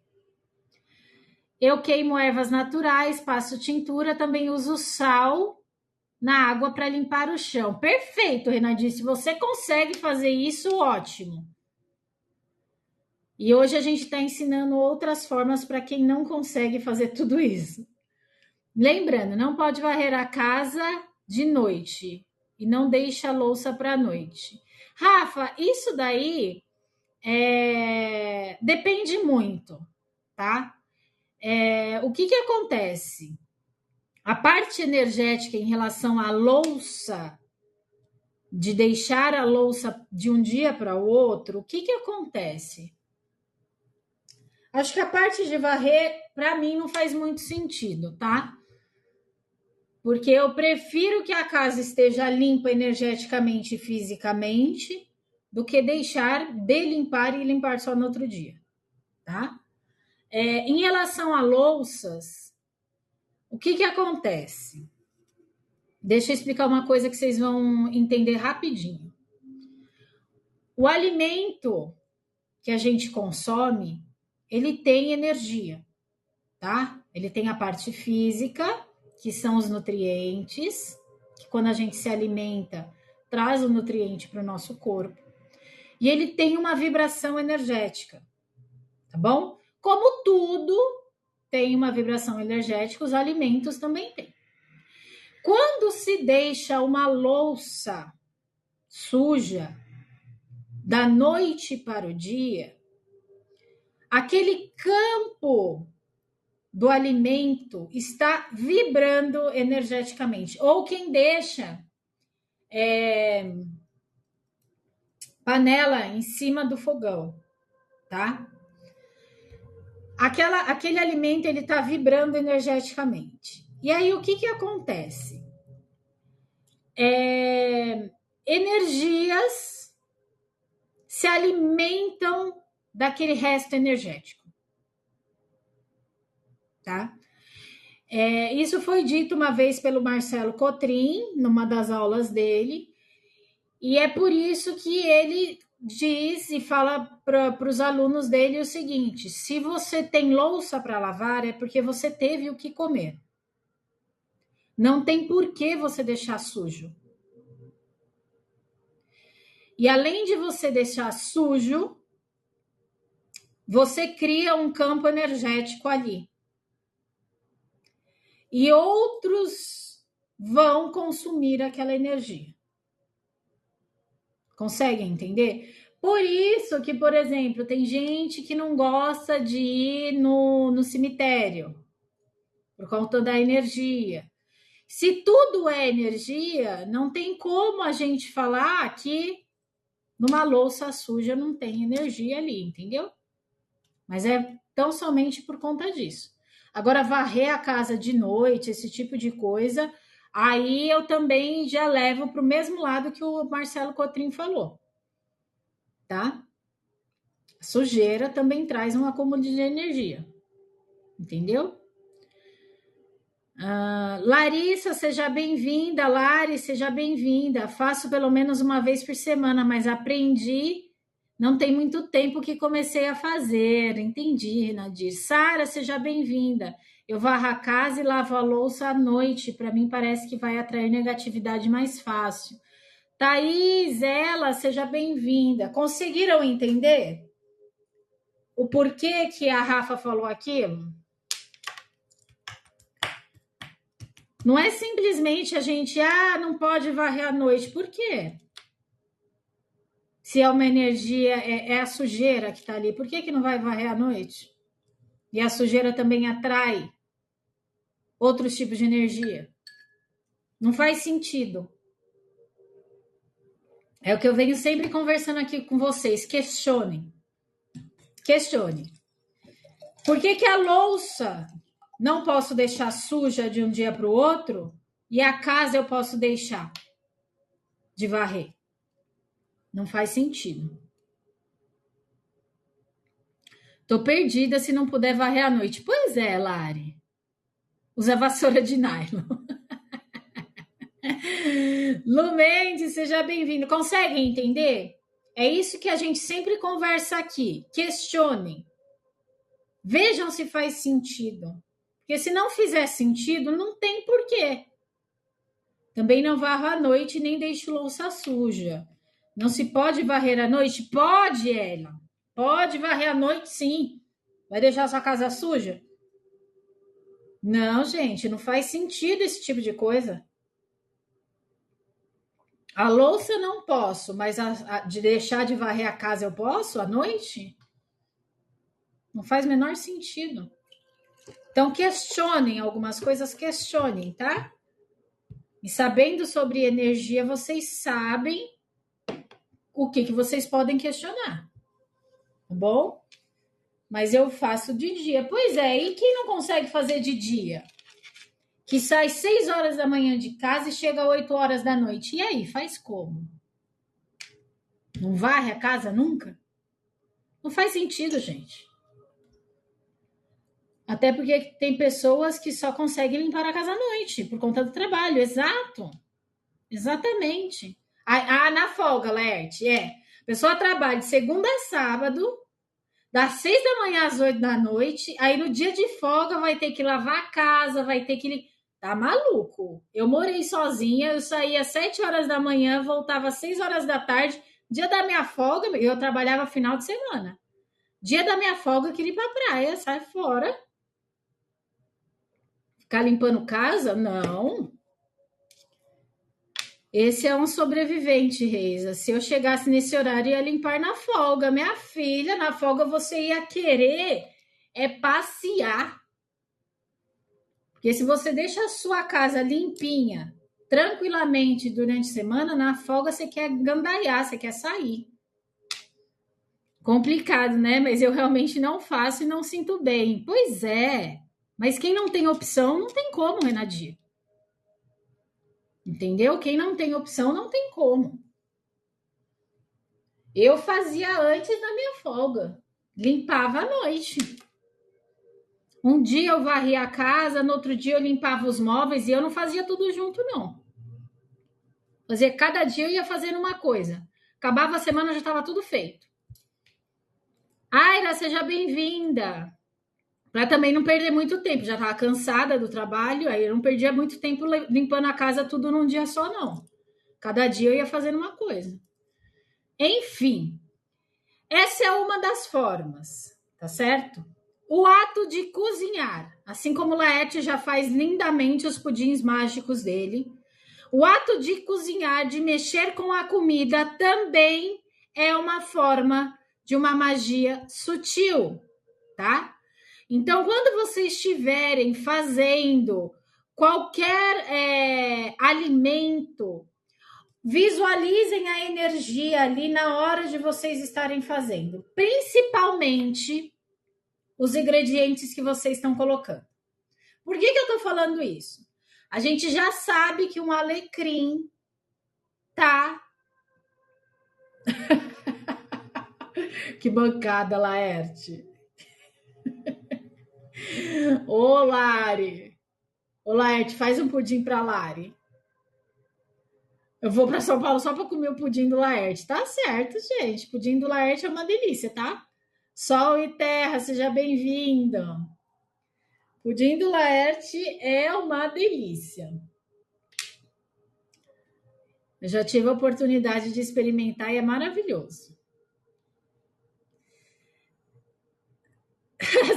Eu queimo ervas naturais, passo tintura, também uso sal na água para limpar o chão. Perfeito, Renadinho. Se você consegue fazer isso, ótimo. E hoje a gente está ensinando outras formas para quem não consegue fazer tudo isso. Lembrando, não pode varrer a casa de noite e não deixa a louça para a noite. Rafa, isso daí depende muito, tá? O que acontece? A parte energética em relação à louça, de deixar a louça de um dia para o outro, o que acontece? Acho que a parte de varrer, para mim, não faz muito sentido, tá? Porque eu prefiro que a casa esteja limpa energeticamente e fisicamente do que deixar de limpar e limpar só no outro dia, tá? Em relação a louças, o que acontece? Deixa eu explicar uma coisa que vocês vão entender rapidinho. O alimento que a gente consome, ele tem energia, tá? Ele tem a parte física, que são os nutrientes, que quando a gente se alimenta, traz o nutriente para o nosso corpo. E ele tem uma vibração energética, tá bom? Como tudo tem uma vibração energética, os alimentos também têm. Quando se deixa uma louça suja da noite para o dia, aquele campo do alimento está vibrando energeticamente. Ou quem deixa panela em cima do fogão, tá? Aquele alimento, ele está vibrando energeticamente. E aí, o que acontece? Energias se alimentam daquele resto energético, tá? Isso foi dito uma vez pelo Marcelo Cotrim, numa das aulas dele, e é por isso que ele diz e fala para os alunos dele o seguinte: se você tem louça para lavar, é porque você teve o que comer. Não tem por que você deixar sujo. E além de você deixar sujo, você cria um campo energético ali. E outros vão consumir aquela energia. Conseguem entender? Por isso que, por exemplo, tem gente que não gosta de ir no cemitério, por conta da energia. Se tudo é energia, não tem como a gente falar que numa louça suja não tem energia ali, entendeu? Mas é tão somente por conta disso. Agora, varrer a casa de noite, esse tipo de coisa, aí eu também já levo para o mesmo lado que o Marcelo Cotrim falou, tá? A sujeira também traz um acúmulo de energia, entendeu? Larissa, seja bem-vinda. Lari, seja bem-vinda. Faço pelo menos uma vez por semana, mas aprendi. Não tem muito tempo que comecei a fazer. Entendi, Nadir. Sara, seja bem-vinda. Eu varro a casa e lavo a louça à noite. Para mim, parece que vai atrair negatividade mais fácil. Thaís, ela, seja bem-vinda. Conseguiram entender o porquê que a Rafa falou aquilo? Não é simplesmente a gente, não pode varrer à noite. Por quê? Se é uma energia, é a sujeira que está ali, por que não vai varrer à noite? E a sujeira também atrai outros tipos de energia. Não faz sentido. É o que eu venho sempre conversando aqui com vocês. Questionem. Questione. Por que a louça não posso deixar suja de um dia para o outro e a casa eu posso deixar de varrer? Não faz sentido. Tô perdida se não puder varrer à noite. Pois é, Lari. Usa vassoura de nylon. Lu Mendes, seja bem-vindo. Conseguem entender? É isso que a gente sempre conversa aqui. Questionem. Vejam se faz sentido. Porque se não fizer sentido, não tem porquê. Também não varro à noite nem deixo louça suja. Não se pode varrer à noite? Pode, Ela. Pode varrer à noite, sim. Vai deixar sua casa suja? Não, gente, não faz sentido esse tipo de coisa. A louça não posso, mas de deixar de varrer a casa eu posso à noite? Não faz o menor sentido. Então, questionem algumas coisas, questionem, tá? E sabendo sobre energia, vocês sabem o que vocês podem questionar. Tá bom? Mas eu faço de dia. Pois é, e quem não consegue fazer de dia? Que sai 6 horas da manhã de casa e chega 8 horas da noite. E aí, faz como? Não varre a casa nunca? Não faz sentido, gente. Até porque tem pessoas que só conseguem limpar a casa à noite, por conta do trabalho. Exato. Exatamente. Na folga, Laerte, A pessoa trabalha de segunda a sábado, das 6 da manhã às 8 da noite, aí no dia de folga vai ter que lavar a casa, vai ter que... Tá maluco? Eu morei sozinha, eu saía às 7 horas da manhã, voltava às 6 horas da tarde. Dia da minha folga, eu trabalhava final de semana. Dia da minha folga, eu queria ir pra praia, sai fora. Ficar limpando casa? Não. Esse é um sobrevivente, Reisa. Se eu chegasse nesse horário, ia limpar na folga. Minha filha, na folga você ia querer passear. Porque se você deixa a sua casa limpinha, tranquilamente durante a semana, na folga você quer gandaiar, você quer sair. Complicado, né? Mas eu realmente não faço e não sinto bem. Pois é. Mas quem não tem opção, não tem como, Renadir. Entendeu? Quem não tem opção, não tem como. Eu fazia antes da minha folga. Limpava à noite. Um dia eu varria a casa, no outro dia eu limpava os móveis e eu não fazia tudo junto, não. Fazia cada dia eu ia fazendo uma coisa. Acabava a semana, já estava tudo feito. Aira, seja bem-vinda. Para também não perder muito tempo. Já estava cansada do trabalho, aí eu não perdia muito tempo limpando a casa tudo num dia só, não. Cada dia eu ia fazendo uma coisa. Enfim, essa é uma das formas, tá certo? O ato de cozinhar, assim como o Laerte já faz lindamente os pudins mágicos dele, o ato de cozinhar, de mexer com a comida, também é uma forma de uma magia sutil, tá? Então, quando vocês estiverem fazendo qualquer alimento, visualizem a energia ali na hora de vocês estarem fazendo, principalmente os ingredientes que vocês estão colocando. Por que eu estou falando isso? A gente já sabe que um alecrim tá. Que bancada, Laerte. Ô, Lari. Ô, Laerte, faz um pudim pra Lari. Eu vou para São Paulo só para comer o pudim do Laerte. Tá certo, gente. Pudim do Laerte é uma delícia, tá? Sol e terra, seja bem-vindo. Pudim do Laerte é uma delícia. Eu já tive a oportunidade de experimentar e é maravilhoso.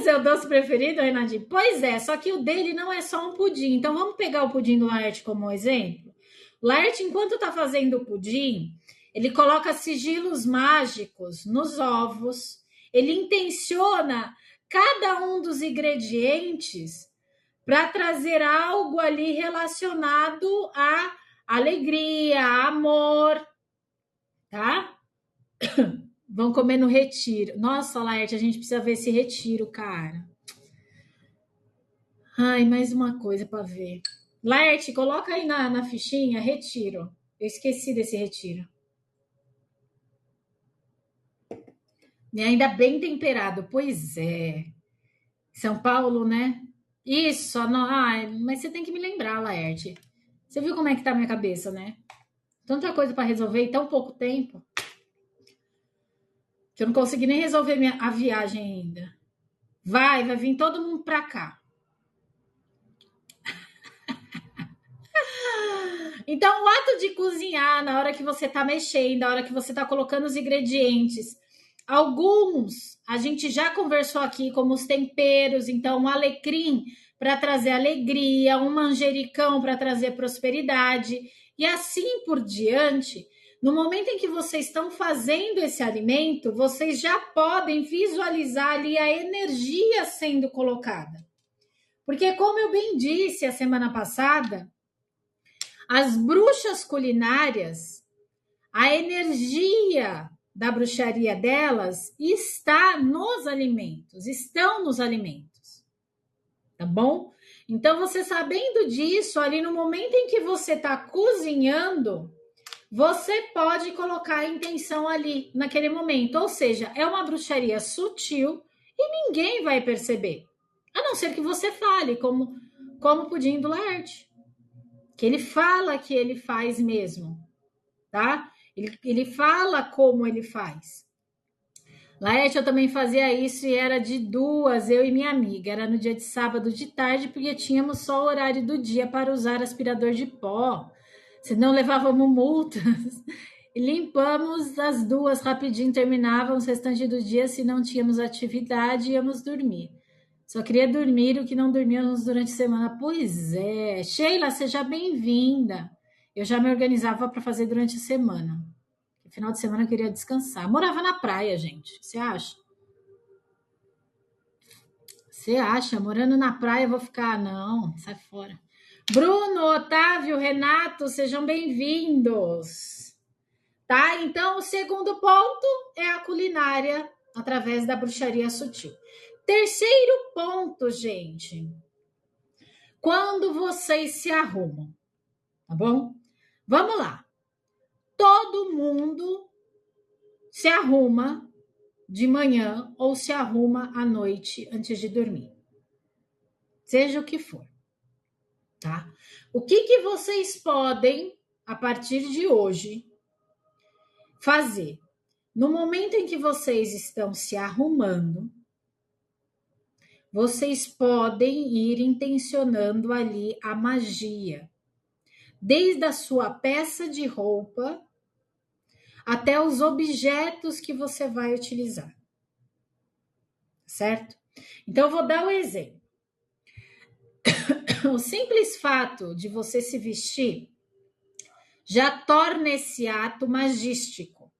Seu doce preferido, Renadinho? Pois é, só que o dele não é só um pudim. Então vamos pegar o pudim do Laerte como exemplo. O Laerte, enquanto está fazendo o pudim, ele coloca sigilos mágicos nos ovos, ele intenciona cada um dos ingredientes para trazer algo ali relacionado a alegria, a amor, tá? Vão comer no retiro. Nossa, Laerte, a gente precisa ver esse retiro, cara. Ai, mais uma coisa para ver. Laerte, coloca aí na fichinha, retiro. Eu esqueci desse retiro. E ainda bem temperado. Pois é. São Paulo, né? Isso. Ai, mas você tem que me lembrar, Laerte. Você viu como é que tá a minha cabeça, né? Tanta coisa para resolver em tão pouco tempo. Que eu não consegui nem resolver a viagem ainda. Vai vir todo mundo para cá. Então, o ato de cozinhar, na hora que você está mexendo, na hora que você está colocando os ingredientes, alguns a gente já conversou aqui, como os temperos, então, um alecrim para trazer alegria, um manjericão para trazer prosperidade, e assim por diante. No momento em que vocês estão fazendo esse alimento, vocês já podem visualizar ali a energia sendo colocada. Porque, como eu bem disse a semana passada, as bruxas culinárias, a energia da bruxaria delas está nos alimentos, estão nos alimentos, tá bom? Então, você sabendo disso, ali no momento em que você está cozinhando, você pode colocar a intenção ali, naquele momento. Ou seja, é uma bruxaria sutil e ninguém vai perceber. A não ser que você fale, como o pudim do Laerte. Que ele fala que ele faz mesmo, tá? Ele fala como ele faz. Laerte, eu também fazia isso e era de duas, eu e minha amiga. Era no dia de sábado de tarde, porque tínhamos só o horário do dia para usar aspirador de pó. Senão levávamos multas. E limpamos as duas rapidinho, terminávamos o restante do dia. Se não tínhamos atividade, íamos dormir. Só queria dormir o que não dormíamos durante a semana. Pois é. Sheila, seja bem-vinda. Eu já me organizava para fazer durante a semana. No final de semana eu queria descansar. Eu morava na praia, gente. Você acha? Você acha? Morando na praia eu vou ficar? Não, sai fora. Bruno, Otávio, Renato, sejam bem-vindos. Tá? Então, o segundo ponto é a culinária através da bruxaria sutil. Terceiro ponto, gente. Quando vocês se arrumam, tá bom? Vamos lá. Todo mundo se arruma de manhã ou se arruma à noite antes de dormir. Seja o que for, tá? O que vocês podem, a partir de hoje, fazer? No momento em que vocês estão se arrumando, vocês podem ir intencionando ali a magia. Desde a sua peça de roupa até os objetos que você vai utilizar. Certo? Então, eu vou dar um exemplo. O simples fato de você se vestir já torna esse ato magístico.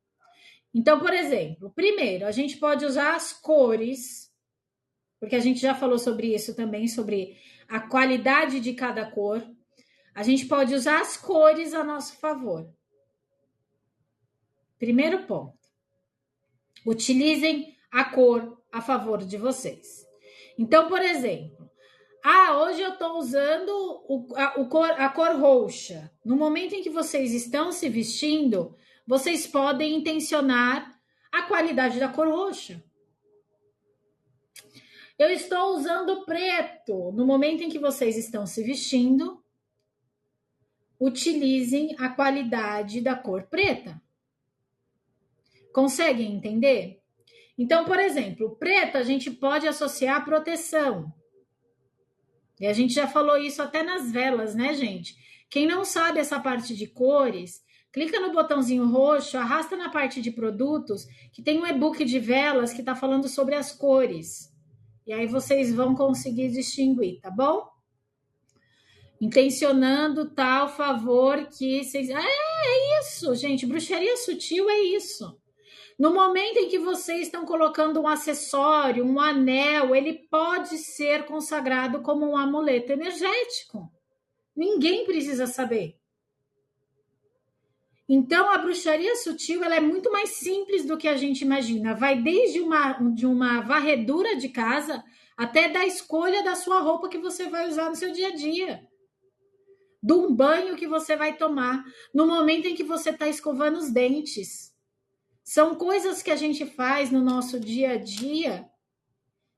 Então, por exemplo, primeiro, a gente pode usar as cores, porque a gente já falou sobre isso também, sobre a qualidade de cada cor. A gente pode usar as cores a nosso favor. Primeiro ponto. Utilizem a cor a favor vocês. Então, por exemplo, hoje eu estou usando a cor roxa. No momento em que vocês estão se vestindo, vocês podem intencionar a qualidade da cor roxa. Eu estou usando preto. No momento em que vocês estão se vestindo, utilizem a qualidade da cor preta. Conseguem entender? Então, por exemplo, o preto a gente pode associar a proteção. E a gente já falou isso até nas velas, né, gente? Quem não sabe essa parte de cores, clica no botãozinho roxo, arrasta na parte de produtos, que tem um e-book de velas que está falando sobre as cores. E aí vocês vão conseguir distinguir, tá bom? Intencionando tal favor que vocês... É isso, gente. Bruxaria sutil é isso. No momento em que vocês estão colocando um acessório, um anel, ele pode ser consagrado como um amuleto energético. Ninguém precisa saber. Então, a bruxaria sutil ela é muito mais simples do que a gente imagina. Vai desde uma varredura de casa até da escolha da sua roupa que você vai usar no seu dia a dia. De um banho que você vai tomar. No momento em que você está escovando os dentes. São coisas que a gente faz no nosso dia a dia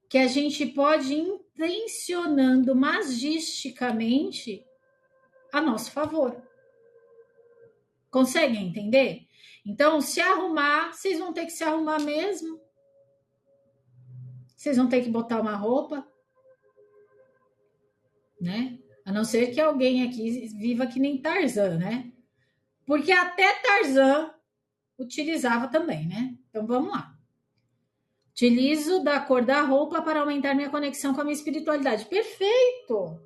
que a gente pode ir intencionando magisticamente a nosso favor. Conseguem entender? Então, se arrumar, vocês vão ter que se arrumar mesmo. Vocês vão ter que botar uma roupa, né? A não ser que alguém aqui viva que nem Tarzan, né? Porque até Tarzan utilizava também, né? Então, vamos lá. Utilizo da cor da roupa para aumentar minha conexão com a minha espiritualidade. Perfeito!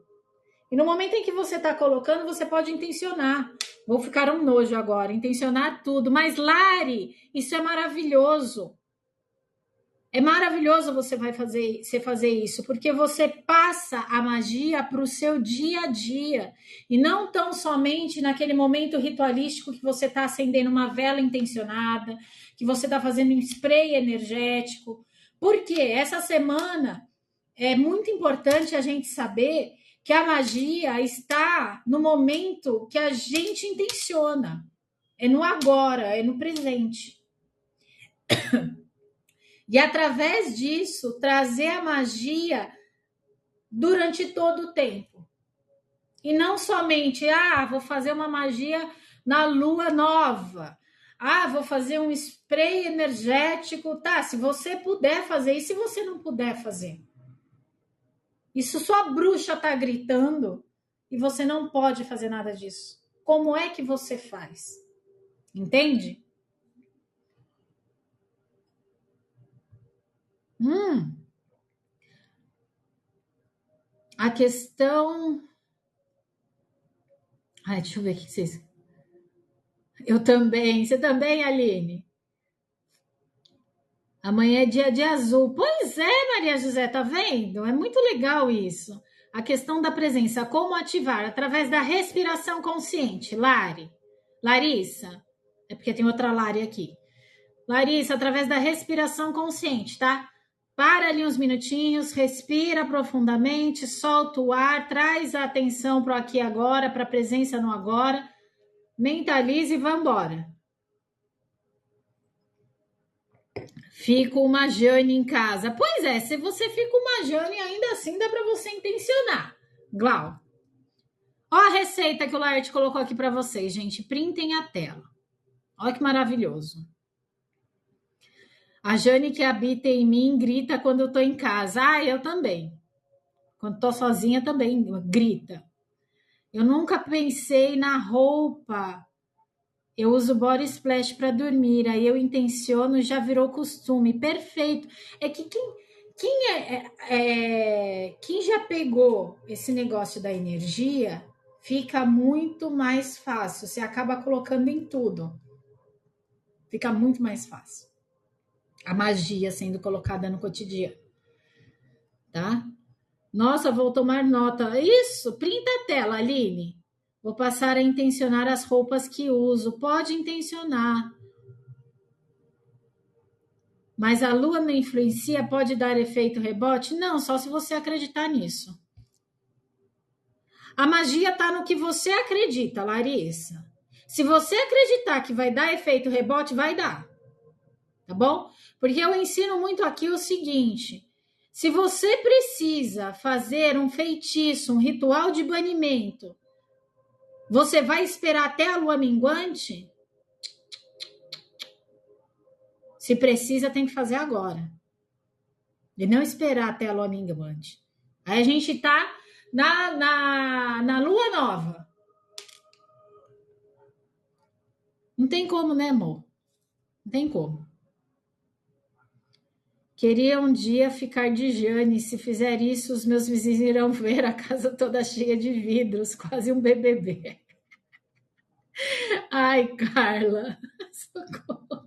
E no momento em que você está colocando, você pode intencionar. Vou ficar um nojo agora, intencionar tudo. Mas, Lari, isso é maravilhoso. É maravilhoso você fazer isso, porque você passa a magia para o seu dia a dia. E não tão somente naquele momento ritualístico que você está acendendo uma vela intencionada, que você está fazendo um spray energético. Porque essa semana é muito importante a gente saber que a magia está no momento que a gente intenciona. É no agora, é no presente. E através disso, trazer a magia durante todo o tempo. E não somente, vou fazer uma magia na lua nova. Vou fazer um spray energético. Tá, se você puder fazer, e se você não puder fazer? Isso sua bruxa tá gritando e você não pode fazer nada disso. Como é que você faz? Entende? A questão... deixa eu ver o que vocês... Eu também. Você também, Aline? Amanhã é dia de azul. Pois é, Maria José, tá vendo? É muito legal isso. A questão da presença, como ativar? Através da respiração consciente. Larissa. É porque tem outra Lari aqui. Larissa, através da respiração consciente, tá? Para ali uns minutinhos, respira profundamente, solta o ar, traz a atenção para o aqui e agora, para a presença no agora, mentalize e vambora. Fico uma Jane em casa. Pois é, se você fica uma Jane, ainda assim dá para você intencionar. Glau. Ó a receita que o Laerte colocou aqui para vocês, gente. Printem a tela. Olha que maravilhoso. A Jane que habita em mim grita quando eu tô em casa. Eu também. Quando tô sozinha também grita. Eu nunca pensei na roupa Eu uso body splash para dormir, aí eu intenciono, já virou costume. Perfeito. É que quem já pegou esse negócio da energia, fica muito mais fácil. Você acaba colocando em tudo. Fica muito mais fácil. A magia sendo colocada no cotidiano, tá? Nossa, vou tomar nota. Isso, printa a tela, Aline. Vou passar a intencionar as roupas que uso. Pode intencionar. Mas a lua não influencia? Pode dar efeito rebote? Não, só se você acreditar nisso. A magia está no que você acredita, Larissa. Se você acreditar que vai dar efeito rebote, vai dar. Tá bom? Porque eu ensino muito aqui o seguinte: se você precisa fazer um feitiço, um ritual de banimento, você vai esperar até a lua minguante? Se precisa, tem que fazer agora. E não esperar até a lua minguante. Aí a gente tá na lua nova. Não tem como, né, amor? Não tem como. Queria um dia ficar de Jane. Se fizer isso, os meus vizinhos irão ver a casa toda cheia de vidros, quase um BBB. Ai, Carla. Socorro.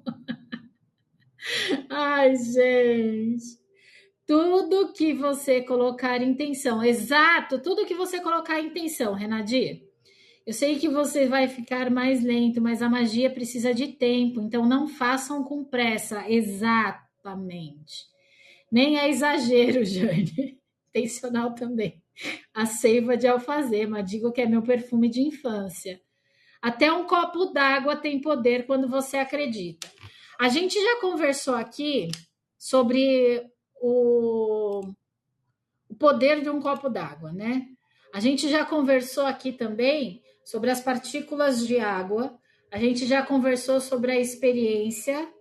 Ai, gente. Tudo que você colocar intenção. Exato, tudo que você colocar intenção, Renadir. Eu sei que você vai ficar mais lento, mas a magia precisa de tempo, então não façam com pressa. Exatamente. Nem é exagero, Jane. Intencional também. A seiva de alfazema, digo que é meu perfume de infância. Até um copo d'água tem poder quando você acredita. A gente já conversou aqui sobre o poder de um copo d'água, né? A gente já conversou aqui também sobre as partículas de água. A gente já conversou sobre a experiência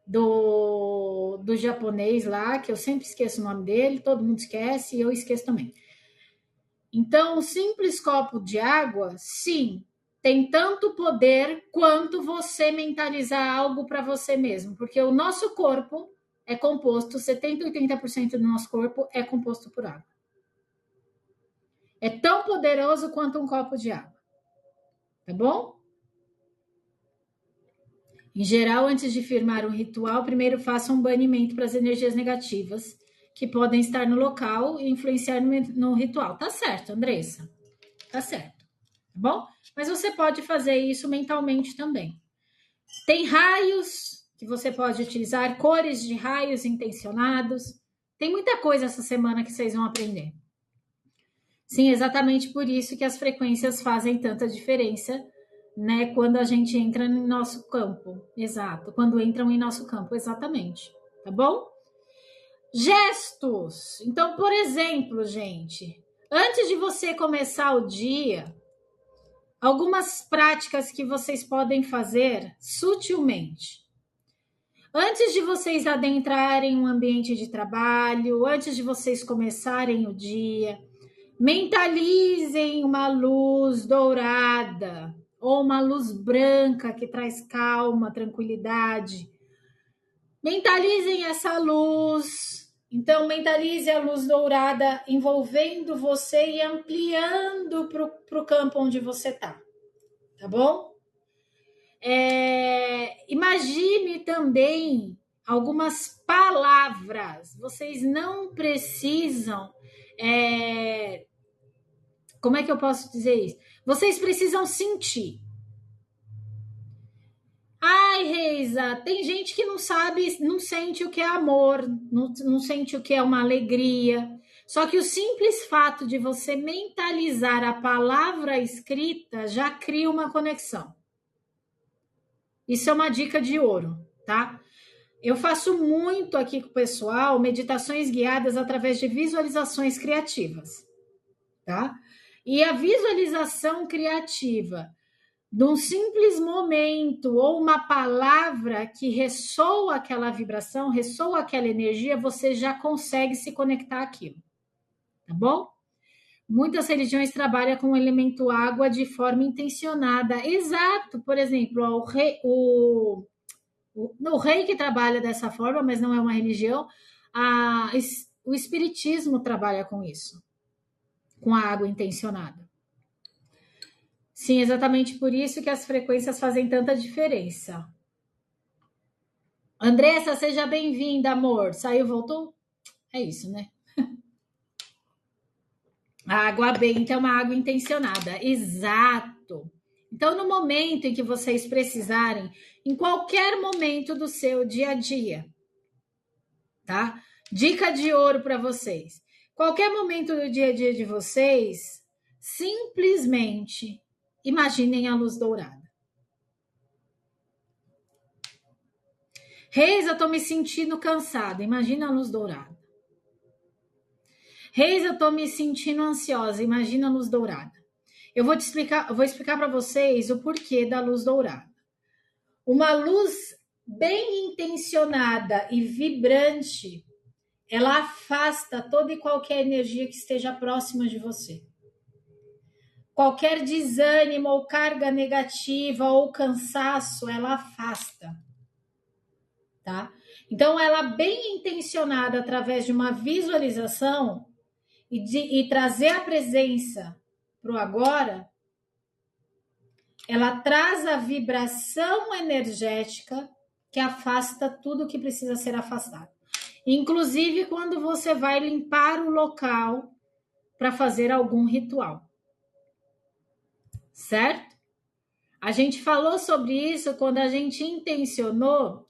do japonês lá, que eu sempre esqueço o nome dele, todo mundo esquece e eu esqueço também. Então, um simples copo de água, sim, tem tanto poder quanto você mentalizar algo para você mesmo, porque o nosso corpo é composto, 70% a 80% do nosso corpo é composto por água. É tão poderoso quanto um copo de água. Tá bom? Em geral, antes de firmar um ritual, primeiro faça um banimento para as energias negativas que podem estar no local e influenciar no ritual. Tá certo, Andressa. Tá certo. Tá bom? Mas você pode fazer isso mentalmente também. Tem raios que você pode utilizar, cores de raios intencionados. Tem muita coisa essa semana que vocês vão aprender. Sim, exatamente por isso que as frequências fazem tanta diferença, né? Quando a gente entra no nosso campo. Exato, quando entram em nosso campo, exatamente. Tá bom? Gestos. Então, por exemplo, gente, antes de você começar o dia, algumas práticas que vocês podem fazer sutilmente. Antes de vocês adentrarem um ambiente de trabalho, antes de vocês começarem o dia, mentalizem uma luz dourada ou uma luz branca que traz calma, tranquilidade. Mentalizem essa luz. Então, mentalize a luz dourada envolvendo você e ampliando para o campo onde você está. Tá bom? Imagine também algumas palavras. Vocês não precisam... como é que eu posso dizer isso? Vocês precisam sentir. Ai, Reisa, tem gente que não sabe, não sente o que é amor, não sente o que é uma alegria. Só que o simples fato de você mentalizar a palavra escrita já cria uma conexão. Isso é uma dica de ouro, tá? Eu faço muito aqui com o pessoal meditações guiadas através de visualizações criativas, tá? E a visualização criativa de um simples momento ou uma palavra que ressoa aquela vibração, ressoa aquela energia, você já consegue se conectar àquilo, tá bom? Muitas religiões trabalham com o elemento água de forma intencionada. Exato. Por exemplo, o rei que trabalha dessa forma, mas não é uma religião, o espiritismo trabalha com isso, com a água intencionada. Sim, exatamente por isso que as frequências fazem tanta diferença. Andressa, seja bem-vinda, amor. Saiu, voltou? É isso, né? A água benta é uma água intencionada. Exato. Então, no momento em que vocês precisarem, em qualquer momento do seu dia a dia, tá? Dica de ouro para vocês. Qualquer momento do dia a dia de vocês, simplesmente imaginem a luz dourada. Reis, eu tô me sentindo cansada. Imagina a luz dourada. Reis, eu tô me sentindo ansiosa. Imagina a luz dourada. Eu vou explicar para vocês o porquê da luz dourada. Uma luz bem intencionada e vibrante, ela afasta toda e qualquer energia que esteja próxima de você. Qualquer desânimo ou carga negativa ou cansaço, ela afasta. Tá? Então, ela bem intencionada através de uma visualização e trazer a presença para o agora, ela traz a vibração energética que afasta tudo que precisa ser afastado. Inclusive quando você vai limpar o local para fazer algum ritual. Certo? A gente falou sobre isso quando a gente intencionou.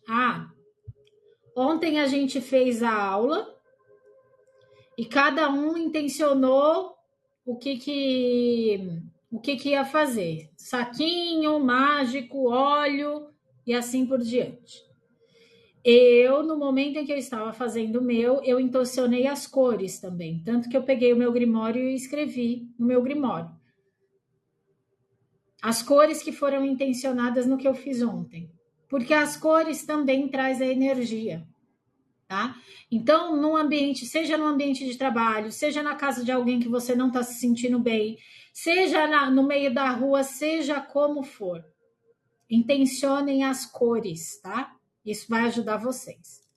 Ontem a gente fez a aula e cada um intencionou o que ia fazer. Saquinho, mágico, óleo e assim por diante. Eu, no momento em que eu estava fazendo o meu, eu intencionei as cores também. Tanto que eu peguei o meu grimório e escrevi no meu grimório. As cores que foram intencionadas no que eu fiz ontem. Porque as cores também trazem a energia. Tá? Então, num ambiente, seja no ambiente de trabalho, seja na casa de alguém que você não está se sentindo bem, seja no meio da rua, seja como for, intencionem as cores, tá? Isso vai ajudar vocês.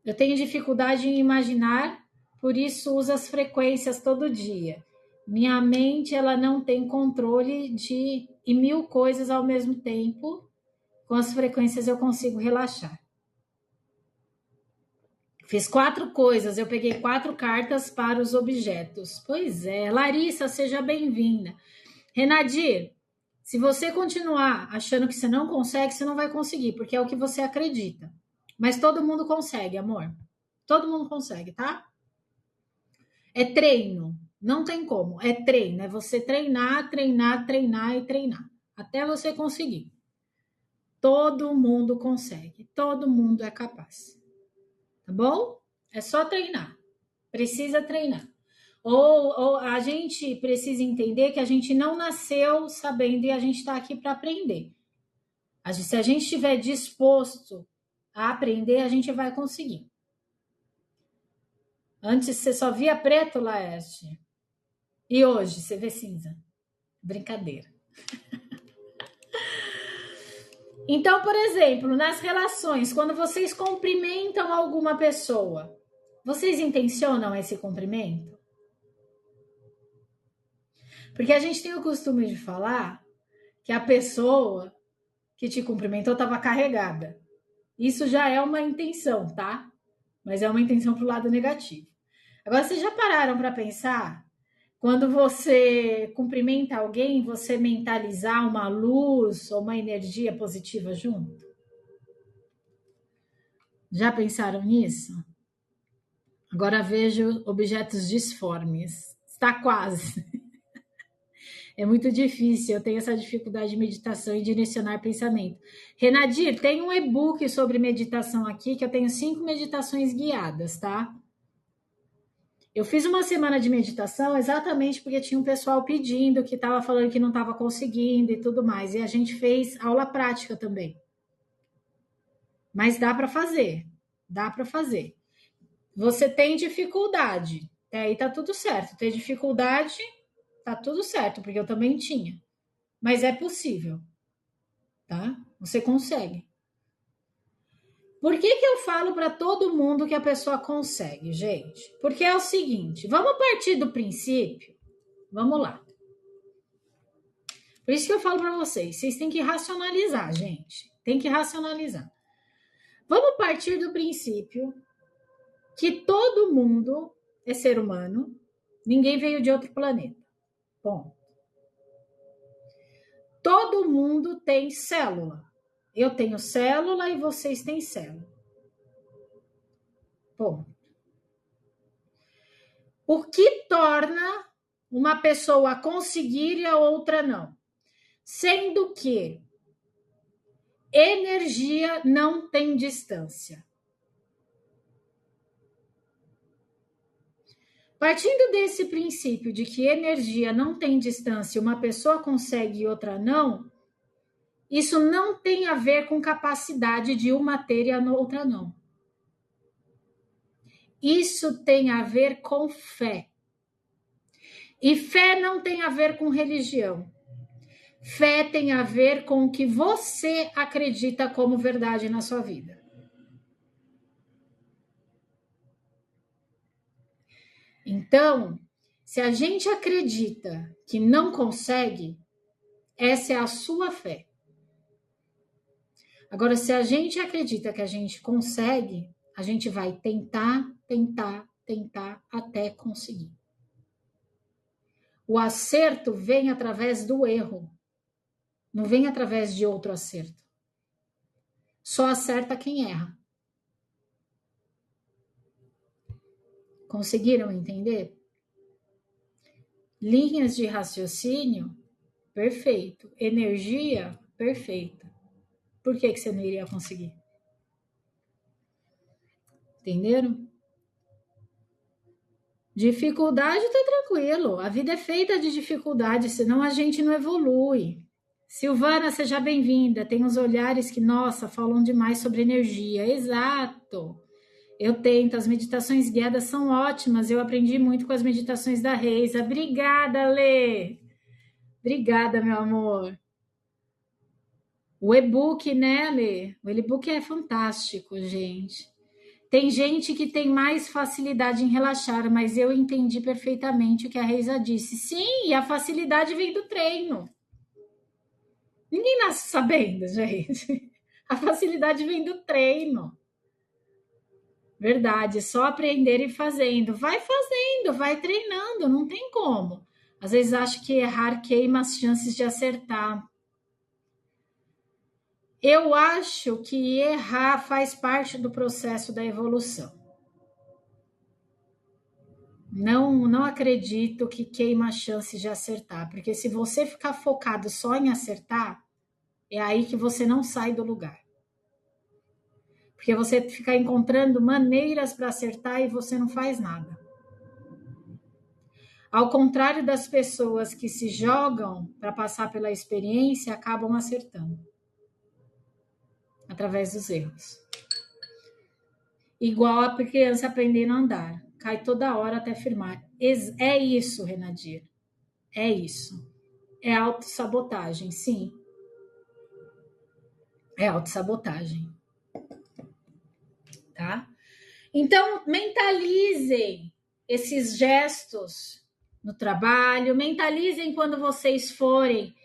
Eu tenho dificuldade em imaginar, por isso uso as frequências todo dia. Minha mente, ela não tem controle de 1000 coisas ao mesmo tempo. Com as frequências eu consigo relaxar. Fiz 4 coisas, eu peguei 4 cartas para os objetos. Pois é, Larissa, seja bem-vinda. Renadir, se você continuar achando que você não consegue, você não vai conseguir, porque é o que você acredita. Mas todo mundo consegue, amor. Todo mundo consegue, tá? É treino, não tem como. É treino, é você treinar, treinar, treinar e treinar, até você conseguir. Todo mundo consegue, todo mundo é capaz. Tá bom? É só treinar. Precisa treinar. Ou a gente precisa entender que a gente não nasceu sabendo e a gente está aqui para aprender. Se a gente estiver disposto a aprender, a gente vai conseguir. Antes você só via preto, Laerte. E hoje você vê cinza. Brincadeira. Então, por exemplo, nas relações, quando vocês cumprimentam alguma pessoa, vocês intencionam esse cumprimento? Porque a gente tem o costume de falar que a pessoa que te cumprimentou estava carregada. Isso já é uma intenção, tá? Mas é uma intenção pro lado negativo. Agora, vocês já pararam para pensar? Quando você cumprimenta alguém, você mentalizar uma luz ou uma energia positiva junto? Já pensaram nisso? Agora vejo objetos disformes. Está quase. É muito difícil, eu tenho essa dificuldade de meditação e direcionar pensamento. Renadir, tem um e-book sobre meditação aqui, que eu tenho 5 meditações guiadas, tá? Eu fiz uma semana de meditação exatamente porque tinha um pessoal pedindo, que estava falando que não estava conseguindo e tudo mais. E a gente fez aula prática também. Mas dá para fazer, dá para fazer. Você tem dificuldade, Até aí tá tudo certo. Ter dificuldade, tá tudo certo, porque eu também tinha. Mas é possível, tá? Você consegue. Por que eu falo para todo mundo que a pessoa consegue, gente? Porque é o seguinte, vamos partir do princípio, vamos lá. Por isso que eu falo para vocês têm que racionalizar, gente. Tem que racionalizar. Vamos partir do princípio que todo mundo é ser humano, ninguém veio de outro planeta. Bom, todo mundo tem célula. Eu tenho célula e vocês têm célula. Bom, o que torna uma pessoa conseguir e a outra não? Sendo que energia não tem distância. Partindo desse princípio de que energia não tem distância, uma pessoa consegue e outra não, isso não tem a ver com capacidade de uma ter e a outra não. Isso tem a ver com fé. E fé não tem a ver com religião. Fé tem a ver com o que você acredita como verdade na sua vida. Então, se a gente acredita que não consegue, essa é a sua fé. Agora, se a gente acredita que a gente consegue, a gente vai tentar até conseguir. O acerto vem através do erro, não vem através de outro acerto. Só acerta quem erra. Conseguiram entender? Linhas de raciocínio, perfeito. Energia, perfeita. Por que você não iria conseguir? Entenderam? Dificuldade tá tranquilo. A vida é feita de dificuldade, senão a gente não evolui. Silvana, seja bem-vinda. Tem uns olhares que, nossa, falam demais sobre energia. Exato. Eu tento, as meditações guiadas são ótimas. Eu aprendi muito com as meditações da Reisa. Obrigada, Lê. Obrigada, meu amor. O e-book, né, Lê? O e-book é fantástico, gente. Tem gente que tem mais facilidade em relaxar, mas eu entendi perfeitamente o que a Reisa disse. Sim, e a facilidade vem do treino. Ninguém nasce sabendo, gente. A facilidade vem do treino. Verdade, só aprender e fazendo. Vai fazendo, vai treinando, não tem como. Às vezes acho que errar queima as chances de acertar. Eu acho que errar faz parte do processo da evolução. Não acredito que queima a chance de acertar, porque se você ficar focado só em acertar, é aí que você não sai do lugar. Porque você fica encontrando maneiras para acertar e você não faz nada. Ao contrário das pessoas que se jogam para passar pela experiência, acabam acertando. Através dos erros. Igual a criança aprendendo a andar. Cai toda hora até firmar. É isso, Renadir. É isso. É autossabotagem, sim. É autossabotagem. Tá? Então, mentalizem esses gestos no trabalho, mentalizem quando vocês forem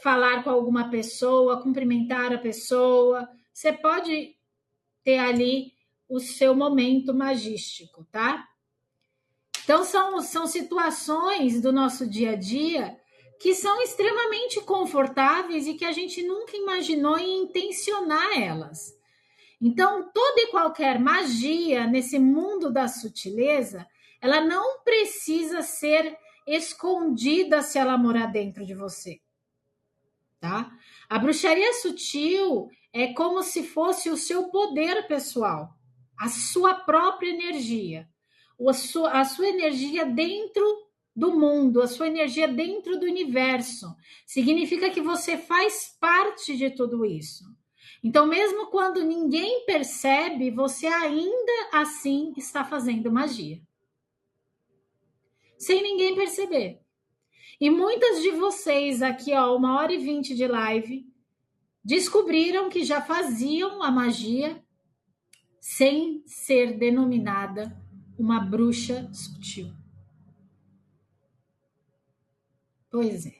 falar com alguma pessoa, cumprimentar a pessoa. Você pode ter ali o seu momento magístico, tá? Então, são situações do nosso dia a dia que são extremamente confortáveis e que a gente nunca imaginou em intencionar elas. Então, toda e qualquer magia nesse mundo da sutileza, ela não precisa ser escondida se ela morar dentro de você, tá? A bruxaria sutil é como se fosse o seu poder pessoal, a sua própria energia, a sua energia dentro do mundo, a sua energia dentro do universo. Significa que você faz parte de tudo isso. Então, mesmo quando ninguém percebe, você ainda assim está fazendo magia. sem ninguém perceber. E muitas de vocês aqui, ó, 1h20 de live, descobriram que já faziam a magia sem ser denominada uma bruxa sutil. Pois é.